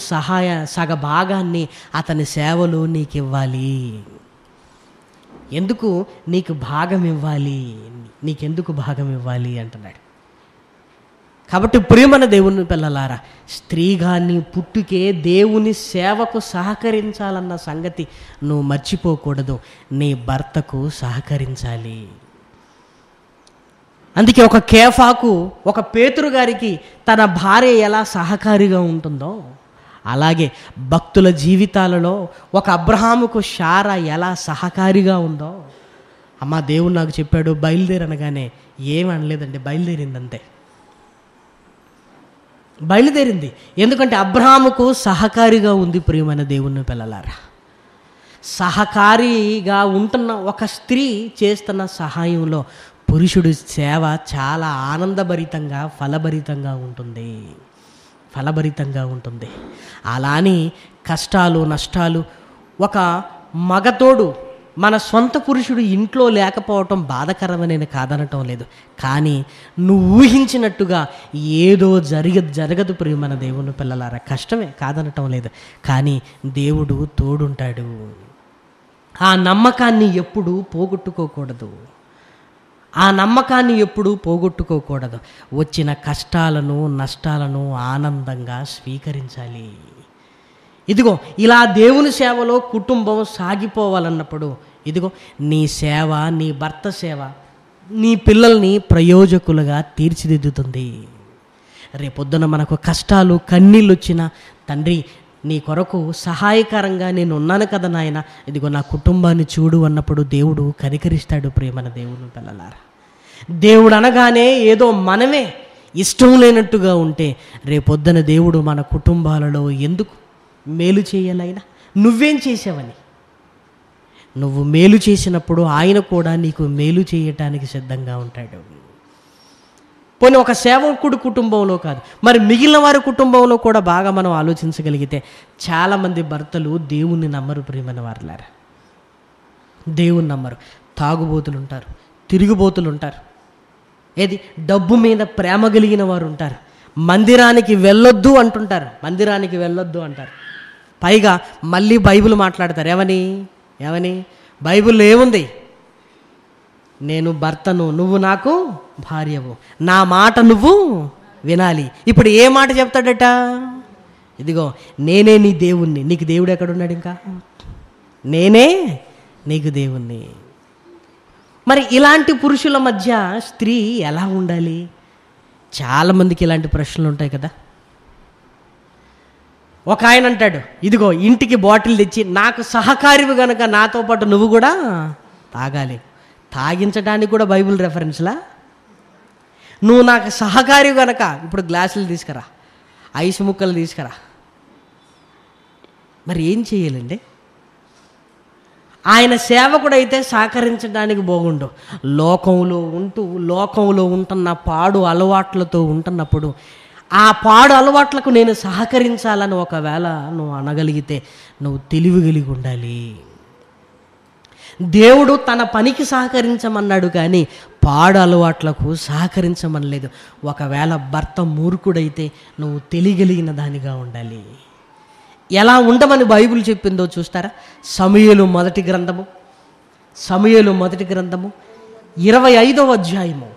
సగభాగాన్ని అతని సేవలో నీకు ఇవ్వాలి? ఎందుకు నీకు భాగం ఇవ్వాలి? నీకెందుకు భాగం ఇవ్వాలి అంటున్నాడు. కాబట్టి ప్రియమైన దేవుని పిల్లలారా, స్త్రీగా నీ పుట్టుకే దేవుని సేవకు సహకరించాలన్న సంగతి నువ్వు మర్చిపోకూడదు. నీ భర్తకు సహకరించాలి. అందుకే ఒక కేఫాకు, ఒక పేతురు గారికి తన భార్య ఎలా సహకారిగా ఉంటుందో, అలాగే భక్తుల జీవితాలలో ఒక అబ్రహాముకు శారా ఎలా సహకారిగా ఉందో. అమ్మ దేవుడు నాకు చెప్పాడు బయలుదేరనగానే ఏమి అనలేదండి, బయలుదేరిందంతే. బయలుదేరింది. ఎందుకంటే అబ్రహాముకు సహకారిగా ఉంది. ప్రియమైన దేవుని పిల్లలారా, సహకారిగా ఉంటున్న ఒక స్త్రీ చేస్తున్న సహాయంలో పురుషుడి సేవ చాలా ఆనందభరితంగా ఫలభరితంగా ఉంటుంది. అలాని కష్టాలు నష్టాలు ఒక మగతోడు మన సొంత పురుషుడు ఇంట్లో లేకపోవటం బాధకరమని కాదనటం లేదు. కానీ నువ్వు ఊహించినట్టుగా ఏదో జరగదు ప్రియమైన దేవుని పిల్లలారా. కష్టమే, కాదనటం లేదు. కానీ దేవుడు తోడుంటాడు. ఆ నమ్మకాన్ని ఎప్పుడూ పోగొట్టుకోకూడదు. వచ్చిన కష్టాలను నష్టాలను ఆనందంగా స్వీకరించాలి. ఇదిగో ఇలా దేవుని సేవలో కుటుంబం సాగిపోవాలన్నప్పుడు ఇదిగో నీ సేవ, నీ భర్త సేవ నీ పిల్లల్ని ప్రయోజకులుగా తీర్చిదిద్దుతుంది. రేపొద్దున మనకు కష్టాలు కన్నీళ్ళు వచ్చినా, తండ్రి నీ కొరకు సహాయకరంగా నేను ఉన్నాను కదా నాయన, ఇదిగో నా కుటుంబాన్ని చూడు అన్నప్పుడు దేవుడు కనికరిస్తాడు. ప్రేమన దేవుని పిల్లలారా, దేవుడు అనగానే ఏదో మనమే ఇష్టం లేనట్టుగా ఉంటే రేపొద్దున దేవుడు మన కుటుంబాలలో ఎందుకు మేలు చేయాలైనా? నువ్వేం చేసావని? నువ్వు మేలు చేసినప్పుడు ఆయన కూడా నీకు మేలు చేయటానికి సిద్ధంగా ఉంటాడు. పోనీ ఒక సేవకుడు కుటుంబంలో కాదు, మరి మిగిలిన వారి కుటుంబంలో కూడా బాగా మనం ఆలోచించగలిగితే చాలామంది భర్తలు దేవుణ్ణి నమ్మరు. ప్రియమైన వారులారా, దేవుణ్ణి నమ్మరు. తాగుబోతులు ఉంటారు, తిరుగుబోతులు ఉంటారు, ఏది డబ్బు మీద ప్రేమ కలిగిన వారు ఉంటారు. మందిరానికి వెళ్ళొద్దు అంటారు. పైగా మళ్ళీ బైబిల్ మాట్లాడతారు. ఏమని బైబిల్లో ఏముంది? నేను భర్తను, నువ్వు నాకు భార్యవు, నా మాట నువ్వు వినాలి. ఇప్పుడు ఏ మాట చెప్తాడట? ఇదిగో నేనే నీ దేవుణ్ణి. నీకు దేవుడు ఎక్కడున్నాడు? ఇంకా నేనే నీకు దేవుణ్ణి. మరి ఇలాంటి పురుషుల మధ్య స్త్రీ ఎలా ఉండాలి? చాలామందికి ఇలాంటి ప్రశ్నలు ఉంటాయి కదా. ఒక ఆయన అంటాడు, ఇదిగో ఇంటికి బాటిల్ తెచ్చి నాకు సహకారివి కనుక నాతో పాటు నువ్వు కూడా తాగాలి. తాగించడానికి కూడా బైబిల్ రెఫరెన్స్లా? నువ్వు నాకు సహకారివి కనుక ఇప్పుడు గ్లాసులు తీసుకురా, ఐస్ ముక్కలు తీసుకురా. మరి ఏం చేయాలండి? ఆయన సేవకుడైతే సహకరించడానికి బాగుండు. లోకంలో ఉంటున్న పాడు అలవాట్లతో ఉంటున్నప్పుడు ఆ పాడు అలవాట్లకు నేను సహకరించాలని ఒకవేళ నువ్వు అనగలిగితే నువ్వు తెలివి కలిగి ఉండాలి. దేవుడు తన పనికి సహకరించమన్నాడు కానీ పాడు అలవాట్లకు సహకరించమనలేదు. ఒకవేళ భర్త మూర్ఖుడైతే నువ్వు తెలియగలిగిన దానిగా ఉండాలి. ఎలా ఉండమని బైబిల్ చెప్పిందో చూస్తారా? సమూయేలు మొదటి గ్రంథము 25వ అధ్యాయము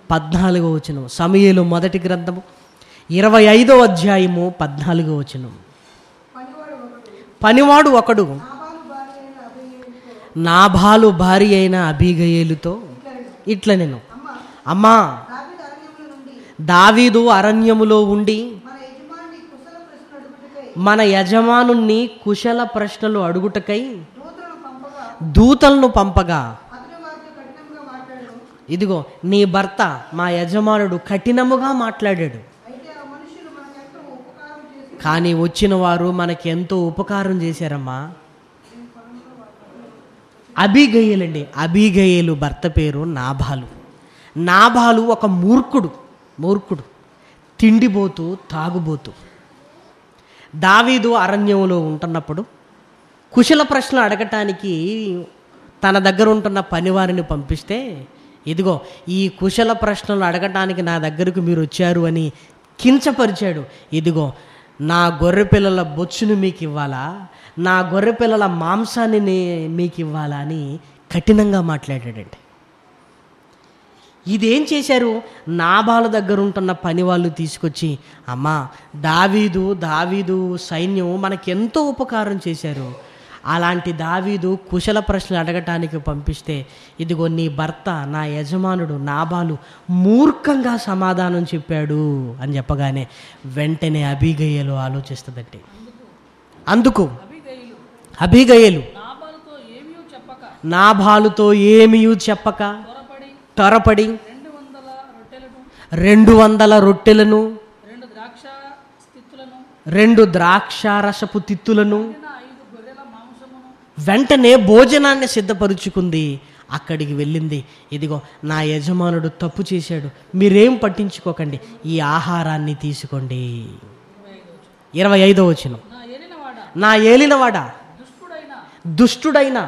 14వ వచనం. సమూయేలు మొదటి గ్రంథము 25వ అధ్యాయము 14వ వచనం. పనివాడు ఒకడు నాబాలు భార్య అయిన అబీగయేలుతో ఇట్లా నేను, అమ్మా దావీదు అరణ్యములో ఉండి మన యజమానుణ్ణి కుశల ప్రశ్నలు అడుగుటకై దూతలను పంపగా, ఇదిగో నీ భర్త మా యజమానుడు కఠినముగా మాట్లాడాడు, కానీ వచ్చిన వారు మనకి ఎంతో ఉపకారం చేశారమ్మా. అబీగయేలండి. అబీగయేలు భర్త పేరు నాబాలు ఒక మూర్ఖుడు, తిండిపోతూ తాగుబోతూ. దావీదు అరణ్యంలో ఉంటున్నప్పుడు కుశల ప్రశ్నలు అడగటానికి తన దగ్గర ఉంటున్న పనివారిని పంపిస్తే, ఇదిగో ఈ కుశల ప్రశ్నలు అడగటానికి నా దగ్గరకు మీరు వచ్చారు అని కించపరిచాడు. ఇదిగో నా గొర్రె పిల్లల బొచ్చును మీకు ఇవ్వాలా, నా గొర్రె పిల్లల మాంసాన్ని మీకు ఇవ్వాలా అని కఠినంగా మాట్లాడాడండి. ఇదేం చేశారు? నాబాలు దగ్గర ఉంటున్న పని వాళ్ళు తీసుకొచ్చి, అమ్మా దావీదు సైన్యం మనకెంతో ఉపకారం చేశారు, అలాంటి దావీదు కుశల ప్రశ్నలు అడగటానికి పంపిస్తే ఇదిగో నీ భర్త నా యజమానుడు నాబాలు మూర్ఖంగా సమాధానం చెప్పాడు అని చెప్పగానే వెంటనే అబీగయలు ఆలోచిస్తుందండి. అందుకు అబీగయలు నాబాలుతో ఏమీ చెప్పక త్వరపడి 200 రొట్టెలను 2 ద్రాక్షారసపు తిత్తులను వెంటనే భోజనాన్ని సిద్ధపరుచుకుంది. అక్కడికి వెళ్ళింది. ఇదిగో నా యజమానుడు తప్పు చేశాడు, మీరేం పట్టించుకోకండి, ఈ ఆహారాన్ని తీసుకోండి. 25వ వచనం, నా ఏలినవాడా దుష్టుడైన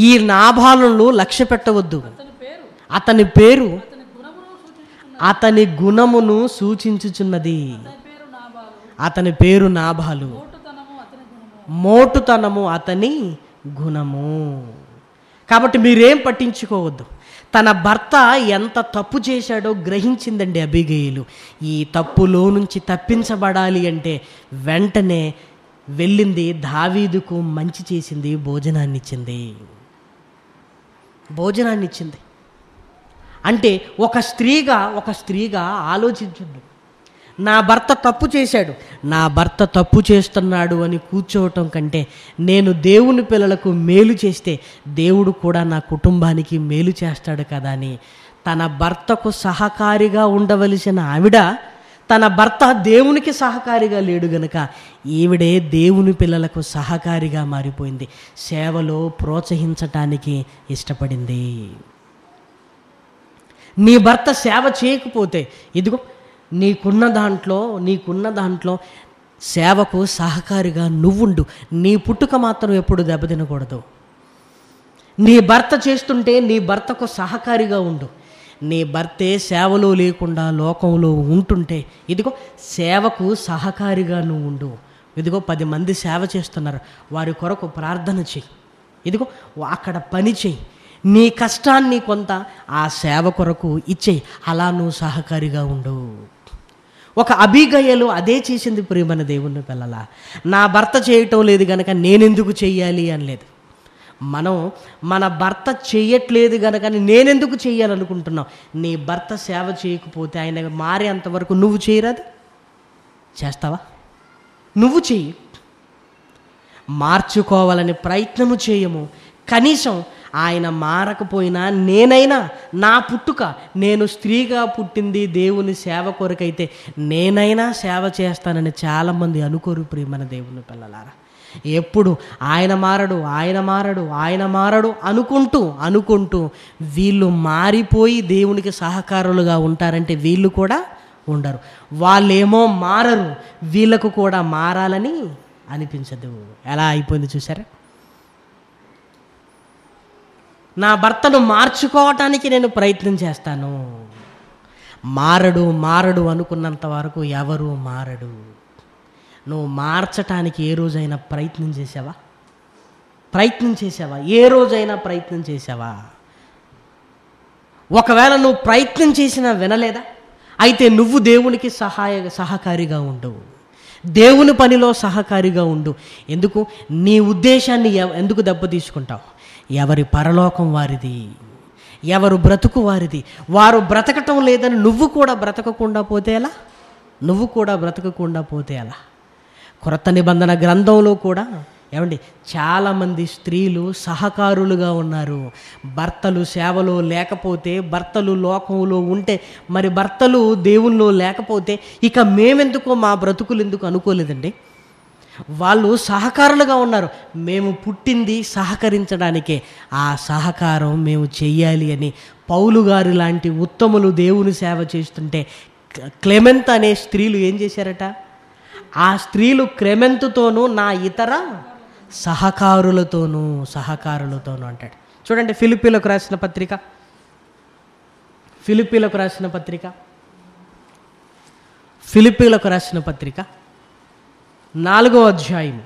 ఈ నాబాలును లక్ష్య పెట్టవద్దు, అతని పేరు అతని గుణమును సూచించుచున్నది. అతని పేరు నాబాలు, మోటుతనము అతని గుణము. కాబట్టి మీరేం పట్టించుకోవద్దు. తన భర్త ఎంత తప్పు చేశాడో గ్రహించిందండి అబీగయలు. ఈ తప్పులో నుంచి తప్పించబడాలి అంటే వెంటనే వెళ్ళింది, దావీదుకు మంచి చేసింది, భోజనాన్నిచ్చింది. అంటే ఒక స్త్రీగా ఆలోచించండి. నా భర్త తప్పు చేశాడు, నా భర్త తప్పు చేస్తున్నాడు అని కూర్చోవటం కంటే నేను దేవుని పిల్లలకు మేలు చేస్తే దేవుడు కూడా నా కుటుంబానికి మేలు చేస్తాడు కదా అని తన భర్తకు సహకారిగా ఉండవలసిన ఆవిడ తన భర్త దేవునికి సహకారిగా లేడు గనుక ఈవిడే దేవుని పిల్లలకు సహకారిగా మారిపోయింది. సేవలో ప్రోత్సహించటానికి ఇష్టపడింది. నీ భర్త సేవ చేయకపోతే ఇదిగో నీకున్న దాంట్లో సేవకు సహకారిగా నువ్వుండు. నీ పుట్టుక మాత్రం ఎప్పుడు దెబ్బతినకూడదు. నీ భర్త చేస్తుంటే నీ భర్తకు సహకారిగా ఉండు. నీ భర్తే సేవలో లేకుండా లోకంలో ఉంటుంటే ఇదిగో సేవకు సహకారిగా నువ్వు ఉండు. ఇదిగో 10 మంది సేవ చేస్తున్నారు, వారి కొరకు ప్రార్థన చెయ్యి, ఇదిగో అక్కడ పని చెయ్యి, నీ కష్టాన్ని కొంత ఆ సేవ కొరకు ఇచ్చేయి, అలా నువ్వు సహకారిగా ఉండు. ఒక అబీగయలు అదే చేసింది. ప్రియమైన దేవుని పిల్లలా, నా భర్త చేయటం లేదు కనుక నేనెందుకు చెయ్యాలి అనలేదు. మనం మన భర్త చెయ్యట్లేదు కనుక నేనెందుకు చెయ్యాలనుకుంటున్నావు. నీ భర్త సేవ చేయకపోతే ఆయన మారేంతవరకు నువ్వు చేయరాదు, చేస్తావా? నువ్వు చెయ్యి, మార్చుకోవాలని ప్రయత్నము చేయము. కనీసం ఆయన మారకపోయినా నేనైనా నా పుట్టుక, నేను స్త్రీగా పుట్టింది దేవుని సేవ కొరకైతే నేనైనా సేవ చేస్తానని చాలామంది అనుకోరు. ప్రియమైన దేవుని పిల్లలారా, ఎప్పుడు ఆయన మారడు అనుకుంటూ వీళ్ళు మారిపోయి దేవునికి సహకారులుగా ఉంటారంటే వీళ్ళు కూడా ఉండరు. వాళ్ళేమో మారరు, వీళ్ళకు కూడా మారాలని అనిపించదు. ఎలా అయిపోయింది చూసారా? నా భర్తను మార్చుకోవటానికి నేను ప్రయత్నం చేస్తాను, మారడు అనుకున్నంత వరకు ఎవరు మారడు. నువ్వు మార్చటానికి ఏ రోజైనా ప్రయత్నం చేసావా? ఏ రోజైనా ప్రయత్నం చేసావా? ఒకవేళ నువ్వు ప్రయత్నం చేసినా వినలేదా, అయితే నువ్వు దేవునికి సహకారిగా ఉండు, దేవుని పనిలో సహకారిగా ఉండు. ఎందుకు? నీ ఉద్దేశాన్ని ఎందుకు దెబ్బతీసుకుంటావు? ఎవరి పరలోకం వారిది, ఎవరు బ్రతుకు వారిది. వారు బ్రతకటం లేదని నువ్వు కూడా బ్రతకకుండా పోతే ఎలా? క్రొత్త నిబంధన గ్రంథంలో కూడా ఏమండి చాలామంది స్త్రీలు సహకారులుగా ఉన్నారు. భర్తలు సేవలో లేకపోతే, భర్తలు లోకంలో ఉంటే, మరి భర్తలు దేవుల్లో లేకపోతే ఇక మేమెందుకో మా బ్రతుకులు ఎందుకు అనుకోలేదండి. వాళ్ళు సహకారులుగా ఉన్నారు. మేము పుట్టింది సహకరించడానికే, ఆ సహకారం మేము చెయ్యాలి అని పౌలు గారు లాంటి ఉత్తములు దేవుని సేవ చేస్తుంటే క్లెమెంత్ అనే స్త్రీలు ఏం చేశారట? ఆ స్త్రీలు క్లెమెంతుతోనూ నా ఇతర సహకారులతోనూ అంటాడు. చూడండి ఫిలిప్పీలకు రాసిన పత్రిక 4వ అధ్యాయము.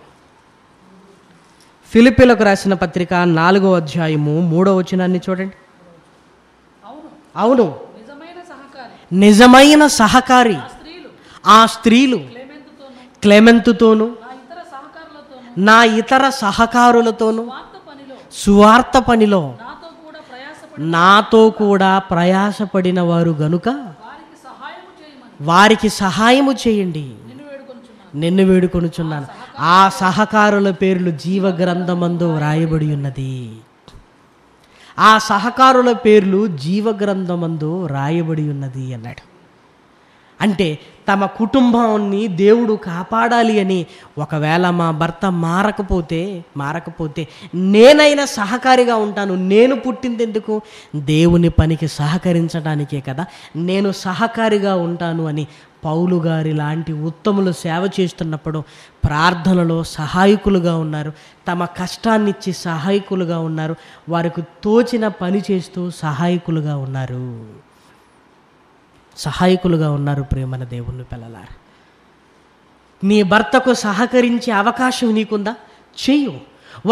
ఫిలిప్పీలకు రాసిన పత్రిక 4వ అధ్యాయము 3వ వచనాన్ని చూడండి. అవును, నిజమైన సహకారి ఆ స్త్రీలు క్లెమెంతుతోను నా ఇతర సహకారులతోను సువార్త పనిలో నాతో కూడా ప్రయాసపడిన వారు గనుక వారికి సహాయము చేయండి, నిన్ను వేడుకొనుచున్నాను. ఆ సహకారుల పేర్లు జీవగ్రంథమందు వ్రాయబడి ఉన్నది. ఆ సహకారుల పేర్లు జీవగ్రంథమందు రాయబడి ఉన్నది అన్నాడు. అంటే తమ కుటుంబాన్ని దేవుడు కాపాడాలి అని, ఒకవేళ మా భర్త మారకపోతే నేనైనా సహకారిగా ఉంటాను. నేను పుట్టింది ఎందుకు? దేవుని పనికి సహకరించడానికే కదా. నేను సహకారిగా ఉంటాను అని పౌలు గారి లాంటి ఉత్తములు సేవ చేస్తున్నప్పుడు ప్రార్థనలో సహాయకులుగా ఉన్నారు. తమ కష్టాన్నిచ్చి సహాయకులుగా ఉన్నారు. వారికి తోచిన పని చేస్తూ సహాయకులుగా ఉన్నారు. ప్రేమన దేవుని పిల్లలారా, నీ భర్తకు సహకరించే అవకాశం నీకుందా? చెయ్యు.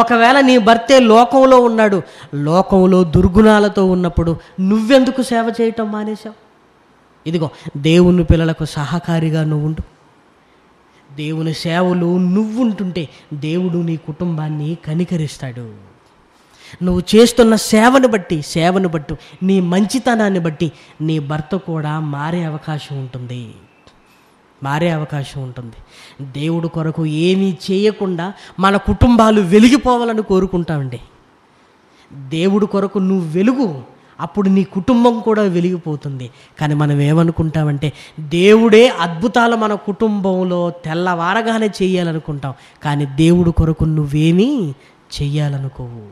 ఒకవేళ నీ భర్తే లోకంలో ఉన్నాడు, లోకంలో దుర్గుణాలతో ఉన్నప్పుడు నువ్వెందుకు సేవ చేయటం మానేశావు? ఇదిగో, దేవుని పిల్లలకు సహకారిగా నువ్వుండు. దేవుని సేవలు నువ్వుంటుంటే దేవుడు నీ కుటుంబాన్ని కనికరిస్తాడు. నువ్వు చేస్తున్న సేవను బట్టి నీ మంచితనాన్ని బట్టి నీ భర్త కూడా మారే అవకాశం ఉంటుంది. దేవుడు కొరకు ఏమీ చేయకుండా మన కుటుంబాలు వెలిగిపోవాలని కోరుకుంటామండి. దేవుడు కొరకు నువ్వు వెలుగు, అప్పుడు నీ కుటుంబం కూడా వెలిగిపోతుంది. కానీ మనం ఏమనుకుంటామంటే దేవుడే అద్భుతాలు మన కుటుంబంలో తెల్లవారగానే చేయాలనుకుంటాం. కానీ దేవుడు కొరకు నువ్వేమీ చెయ్యాలనుకోవు.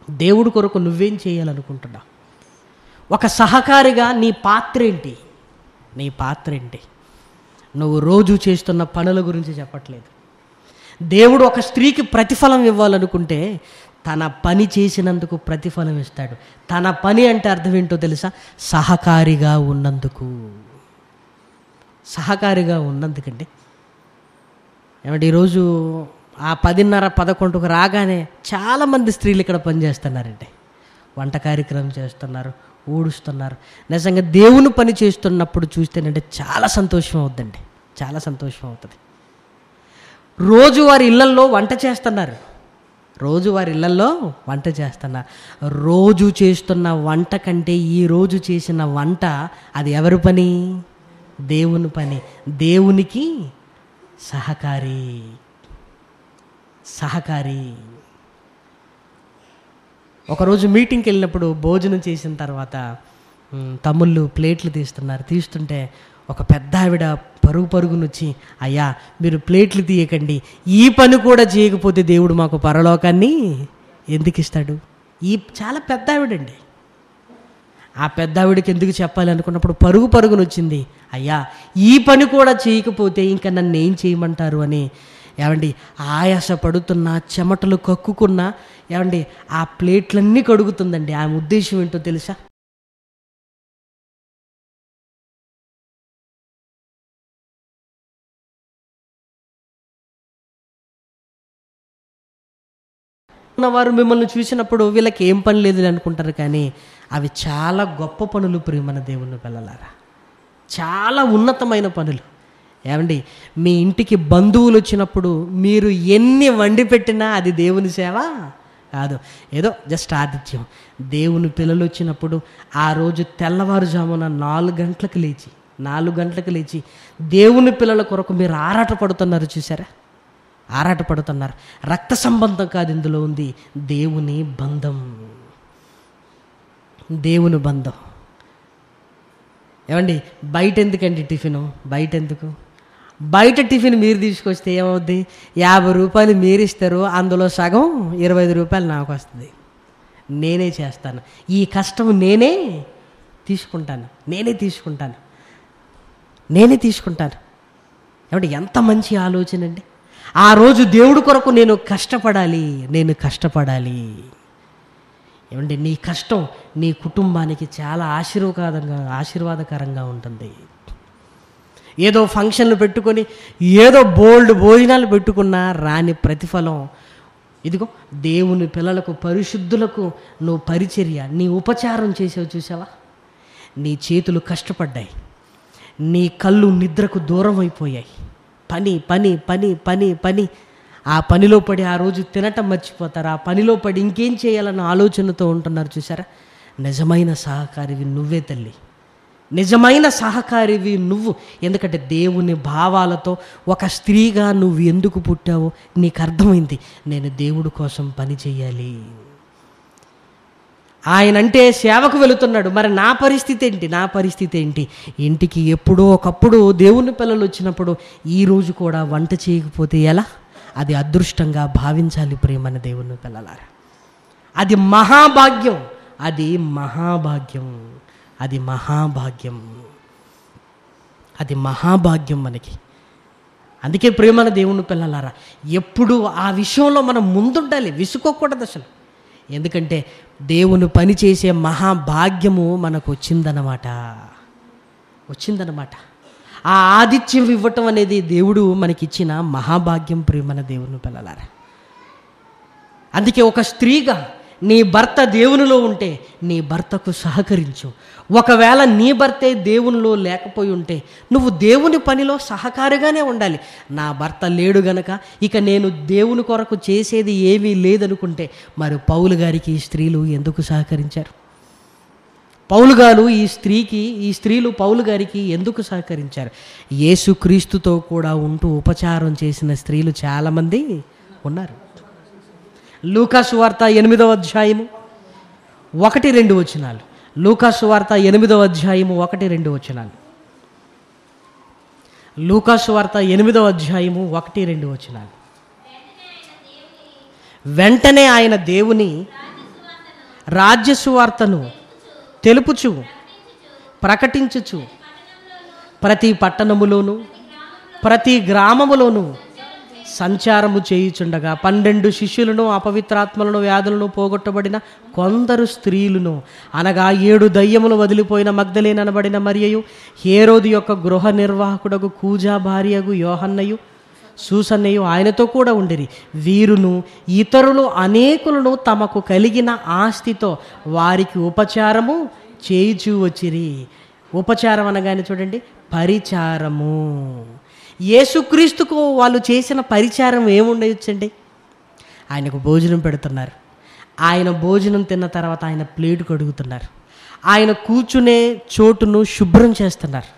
దేవుడు కొరకు నువ్వేం చేయాలనుకుంటున్నావు? ఒక సహకారిగా నీ పాత్ర ఏంటి? నువ్వు రోజు చేస్తున్న పనుల గురించి చెప్పట్లేదు. దేవుడు ఒక స్త్రీకి ప్రతిఫలం ఇవ్వాలనుకుంటే తన పని చేసినందుకు ప్రతిఫలం ఇస్తాడు. తన పని అంటే అర్థం ఏంటో తెలుసా? సహకారిగా ఉన్నందుకండి. ఏమంటే ఈరోజు ఆ 10:30-11కు రాగానే చాలామంది స్త్రీలు ఇక్కడ పనిచేస్తున్నారండి. వంట కార్యక్రమం చేస్తున్నారు, ఊడుస్తున్నారు. నిజంగా దేవుని పని చేస్తున్నప్పుడు చూస్తేనంటే చాలా సంతోషం అవుతుంది. రోజు వారి ఇళ్లల్లో వంట చేస్తున్నారు. రోజు చేస్తున్న వంట కంటే ఈ రోజు చేసిన వంట అది ఎవరి పని? దేవుని పని. దేవునికి సహకారి. ఒకరోజు మీటింగ్కి వెళ్ళినప్పుడు భోజనం చేసిన తర్వాత తమ్ముళ్ళు ప్లేట్లు తీస్తుంటే ఒక పెద్ద ఆవిడ పరుగునొచ్చి, అయ్యా మీరు ప్లేట్లు తీయకండి, ఈ పని కూడా చేయకపోతే దేవుడు మాకు పరలోకాన్ని ఎందుకు ఇస్తాడు? చాలా పెద్ద ఆవిడండి. ఆ పెద్ద ఆవిడకి ఎందుకు చెప్పాలి అనుకున్నప్పుడు పరుగునొచ్చింది, అయ్యా ఈ పని కూడా చేయకపోతే ఇంకా నన్ను ఏం చేయమంటారు అని. ఏమండి, ఆయాస పడుతున్నా, చెమటలు కక్కుకున్నా ఏమండి ఆ ప్లేట్లన్నీ కడుగుతుందండి. ఆమె ఉద్దేశం ఏంటో తెలుసా? వారు మిమ్మల్ని చూసినప్పుడు వీళ్ళకి ఏం పని లేదు అనుకుంటారు, కానీ అవి చాలా గొప్ప పనులు ప్రియమైన దేవుని పిల్లలారా. చాలా ఉన్నతమైన పనులు. ఏమండి, మీ ఇంటికి బంధువులు వచ్చినప్పుడు మీరు ఎన్ని వండి పెట్టినా అది దేవుని సేవ కాదు, ఏదో జస్ట్ ఆతిథ్యం. దేవుని పిల్లలు వచ్చినప్పుడు ఆ రోజు తెల్లవారుజామున 4 గంటలకు లేచి దేవుని పిల్లల కొరకు మీరు ఆరాటపడుతున్నారు. చూసారా? ఆరాటపడుతున్నారు. రక్త సంబంధం కాదు ఇందులో ఉంది, దేవుని బంధం. ఏమండి, బయట ఎందుకండి టిఫిను? బయట టిఫిన్ మీరు తీసుకొస్తే ఏమవుద్ది? 50 రూపాయలు మీరు ఇస్తారు, అందులో సగం 25 రూపాయలు నాకు వస్తుంది. నేనే చేస్తాను, ఈ కష్టం నేనే తీసుకుంటాను. ఏమంటే ఎంత మంచి ఆలోచన అండి. ఆ రోజు దేవుడి కొరకు నేను కష్టపడాలి. ఏమంటే నీ కష్టం నీ కుటుంబానికి చాలా ఆశీర్వాదకరంగా ఉంటుంది. ఏదో ఫంక్షన్లు పెట్టుకొని ఏదో బోల్డ్ భోజనాలు పెట్టుకున్నా రాని ప్రతిఫలం ఇదిగో దేవుని పిల్లలకు, పరిశుద్ధులకు నువ్వు పరిచర్య, నీ ఉపచారం చేసావు చూసావా? నీ చేతులు కష్టపడ్డాయి, నీ కళ్ళు నిద్రకు దూరం అయిపోయాయి. పని పని పని పని పని ఆ పనిలో పడి ఆ రోజు తినటం మర్చిపోతారు. ఆ పనిలో పడి ఇంకేం చేయాలన్న ఆలోచనతో ఉంటున్నారు చూసారా? నిజమైన సహకారివి నువ్వే తల్లి, నిజమైన సహకారివి నువ్వు. ఎందుకంటే దేవుని భావాలతో ఒక స్త్రీగా నువ్వు ఎందుకు పుట్టావో నీకు అర్థమైంది. నేను దేవుడి కోసం పని చేయాలి. ఆయనంటే సేవకు వెళుతున్నాడు. మరి నా పరిస్థితి ఏంటి? ఇంటికి ఎప్పుడో ఒకప్పుడు దేవుని పిల్లలు వచ్చినప్పుడు ఈరోజు కూడా వంట చేయకపోతే ఎలా? అది అదృష్టంగా భావించాలి ప్రియమైన దేవుని పిల్లలారా. అది మహాభాగ్యం, అది మహాభాగ్యం మనకి. అందుకే ప్రియమైన దేవుని పిల్లలారా, ఎప్పుడు ఆ విషయంలో మనం ముందుండాలి, విసుకోకూడదు అసలు. ఎందుకంటే దేవుని పని చేసే మహాభాగ్యము మనకు వచ్చిందన్నమాట. ఆ ఆతిథ్యం ఇవ్వటం అనేది దేవుడు మనకిచ్చిన మహాభాగ్యం ప్రియమైన దేవుని పిల్లలారా. అందుకే ఒక స్త్రీగా నీ భర్త దేవునిలో ఉంటే నీ భర్తకు సహకరించు. ఒకవేళ నీ భర్తే దేవునిలో లేకపోయి ఉంటే నువ్వు దేవుని పనిలో సహకారిగానే ఉండాలి. నా భర్త లేడు గనక ఇక నేను దేవుని కొరకు చేసేది ఏమీ లేదనుకుంటే మరి పౌలు గారికి ఈ స్త్రీలు ఎందుకు సహకరించారు? ఈ స్త్రీలు పౌలు గారికి ఎందుకు సహకరించారు? యేసుక్రీస్తుతో కూడా ఉంటూ ఉపచారం చేసిన స్త్రీలు చాలామంది ఉన్నారు. లూకా సువార్త 8వ అధ్యాయము 1-2 వచనాలు. లూకా సువార్త 8వ అధ్యాయము 1-2 వచనాలు. లూకా సువార్త 8వ అధ్యాయము 1-2 వచనాలు. వెంటనే ఆయన దేవుని రాజ్య సువార్తను తెలుపుచు ప్రకటించుచు ప్రతి పట్టణములోను ప్రతి గ్రామములోను సంచారము చేయుచుండగా 12 శిష్యులను, అపవిత్రాత్మలను, వ్యాధులను పోగొట్టబడిన కొందరు స్త్రీలను, అనగా 7 దయ్యములు వదిలిపోయిన మగ్దలేన అనబడిన మరియయు, హేరోదు యొక్క గృహ నిర్వాహకుడకు కూజా భార్యగు యోహన్నయు, సూసన్నయు ఆయనతో కూడా ఉండిరి. వీరును ఇతరులు అనేకులను తమకు కలిగిన ఆస్తితో వారికి ఉపచారము చేయుచూ వచ్చిరి. ఉపచారం అనగానే చూడండి, పరిచారము. యేసుక్రీస్తుకు వాళ్ళు చేసిన పరిచారం ఏముండొచ్చండి? ఆయనకు భోజనం పెడుతున్నారు. ఆయన భోజనం తిన్న తర్వాత ఆయన ప్లేటు కడుగుతున్నారు. ఆయన కూర్చునే చోటును శుభ్రం చేస్తున్నారు.